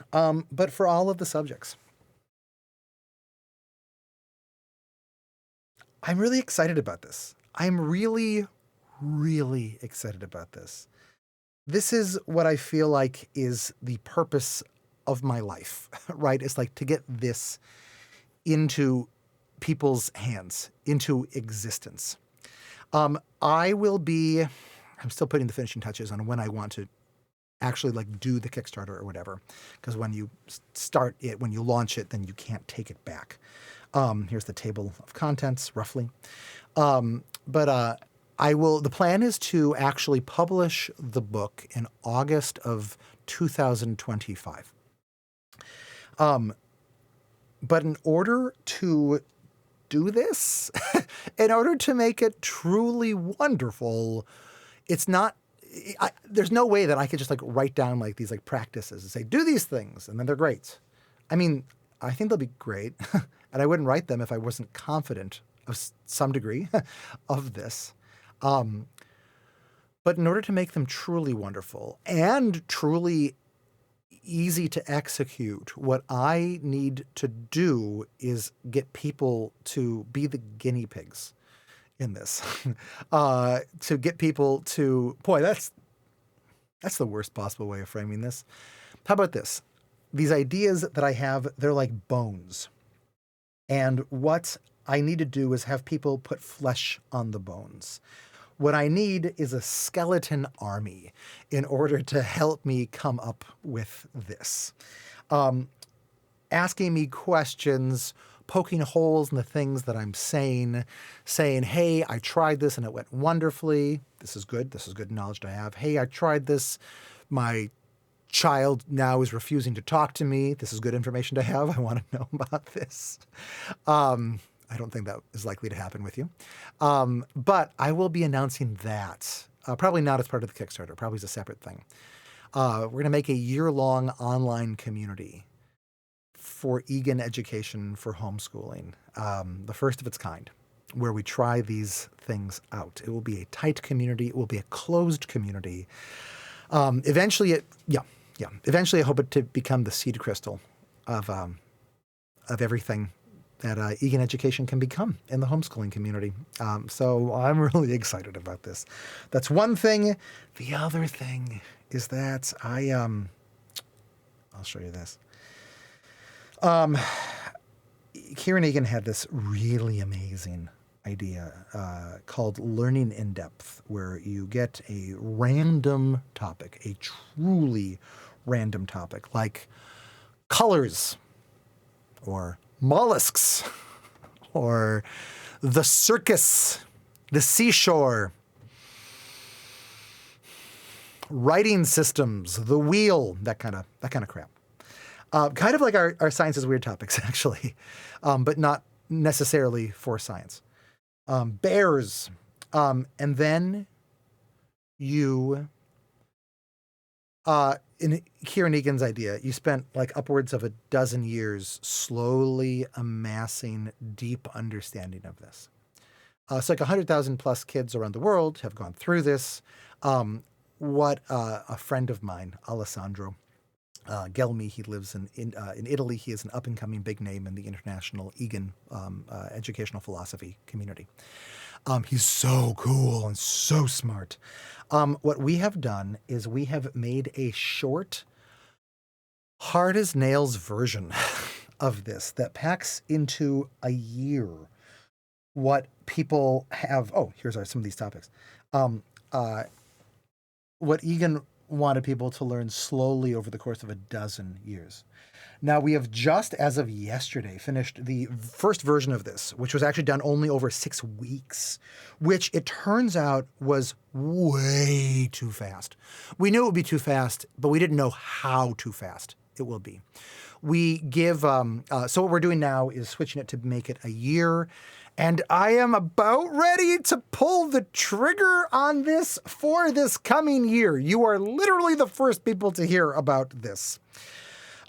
but for all of the subjects. I'm really excited about this. I'm really, really excited about this. This is what I feel like is the purpose of my life, right? It's like to get this into people's hands, into existence. I'm still putting the finishing touches on when I want to actually like do the Kickstarter or whatever, because when you start it, when you launch it, then you can't take it back. Here's the table of contents, roughly. The plan is to actually publish the book in August of 2025. But in order to do this, in order to make it truly wonderful, there's no way that I could just like write down like these like practices and say, do these things, and then they're great. I mean, I think they'll be great, and I wouldn't write them if I wasn't confident of some degree of this. But in order to make them truly wonderful and truly easy to execute, what I need to do is get people to be the guinea pigs in this. To get people to, boy, that's the worst possible way of framing this. How about this? These ideas that I have, they're like bones. And what I need to do is have people put flesh on the bones. What I need is a skeleton army in order to help me come up with this. Asking me questions, poking holes in the things that I'm saying, hey, I tried this and it went wonderfully. This is good knowledge to have. Hey, I tried this. My child now is refusing to talk to me. This is good information to have. I want to know about this. I don't think that is likely to happen with you. But I will be announcing that. Probably not as part of the Kickstarter, probably as a separate thing. We're going to make a year-long online community for Egan education for homeschooling, the first of its kind, where we try these things out. It will be a tight community. It will be a closed community. Eventually, I hope it to become the seed crystal of everything that Egan education can become in the homeschooling community. So I'm really excited about this. That's one thing. The other thing is that I'll show you this. Kieran Egan had this really amazing idea called Learning in Depth, where you get a random topic, a truly random topic, like colors or mollusks or the circus, the seashore, writing systems, the wheel, that kind of crap. Kind of like our Science is Weird topics, actually, but not necessarily for science. Bears. And then you, in Kieran Egan's idea, you spent like upwards of a dozen years slowly amassing deep understanding of this. So like 100,000 plus kids around the world have gone through this. What a friend of mine, Alessandro Gelmi, he lives in Italy. He is an up-and-coming big name in the international Egan educational philosophy community. He's so cool and so smart. What we have done is we have made a short, hard-as-nails version of this that packs into a year what people have. Oh, here's some of these topics. What Egan wanted people to learn slowly over the course of a dozen years. Now, we have just, as of yesterday, finished the first version of this, which was actually done only over 6 weeks, which it turns out was way too fast. We knew it would be too fast, but we didn't know how too fast it will be. We give, so what we're doing now is switching it to make it a year. And I am about ready to pull the trigger on this for this coming year. You are literally the first people to hear about this.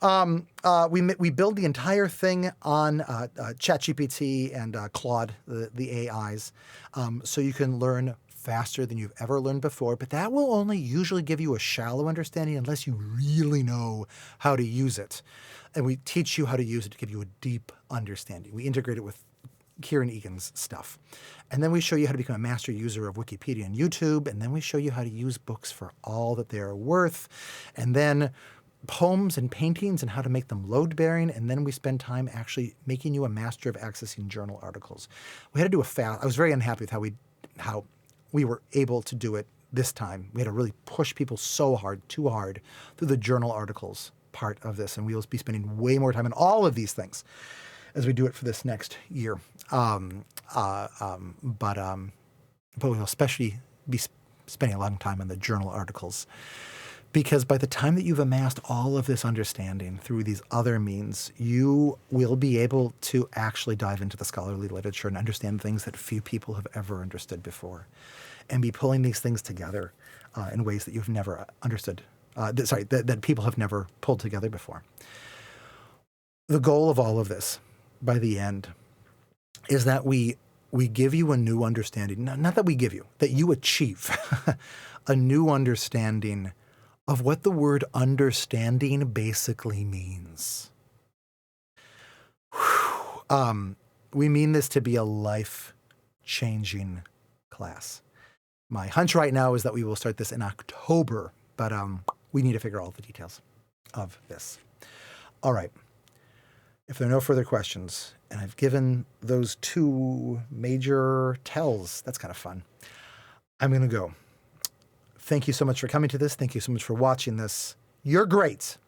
We build the entire thing on ChatGPT and Claude, the AIs, so you can learn faster than you've ever learned before. But that will only usually give you a shallow understanding unless you really know how to use it. And we teach you how to use it to give you a deep understanding. We integrate it with Kieran Egan's stuff. And then we show you how to become a master user of Wikipedia and YouTube. And then we show you how to use books for all that they are worth. And then poems and paintings and how to make them load-bearing. And then we spend time actually making you a master of accessing journal articles. We had to do a fast. I was very unhappy with how we were able to do it this time. We had to really push people so hard, too hard, through the journal articles part of this. And we will be spending way more time on all of these things as we do it for this next year. But we'll especially be spending a long time on the journal articles, because by the time that you've amassed all of this understanding through these other means, you will be able to actually dive into the scholarly literature and understand things that few people have ever understood before, and be pulling these things together in ways that you've never understood, that people have never pulled together before. The goal of all of this, by the end, is that we give you a new understanding, not that we give you, that you achieve a new understanding of what the word understanding basically means. We mean this to be a life-changing class. My hunch right now is that we will start this in October, but we need to figure out all the details of this. All right. If there are no further questions, and I've given those 2 major tells, that's kind of fun, I'm going to go. Thank you so much for coming to this. Thank you so much for watching this. You're great.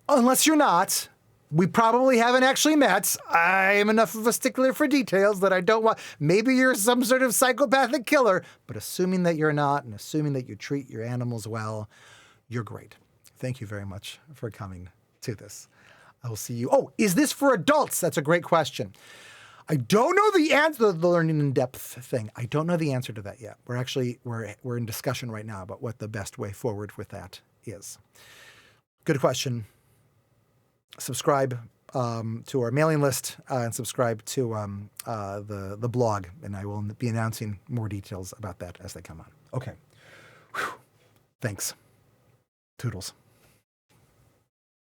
Unless you're not. We probably haven't actually met. I am enough of a stickler for details that I don't want. Maybe you're some sort of psychopathic killer, but assuming that you're not, and assuming that you treat your animals well, you're great. Thank you very much for coming to this. I will see you. Oh, is this for adults? That's a great question. I don't know the answer to the learning in depth thing. I don't know the answer to that yet. We're in discussion right now about what the best way forward with that is. Good question. Subscribe to our mailing list and subscribe to the blog, and I will be announcing more details about that as they come on. Okay. Whew. Thanks. Toodles.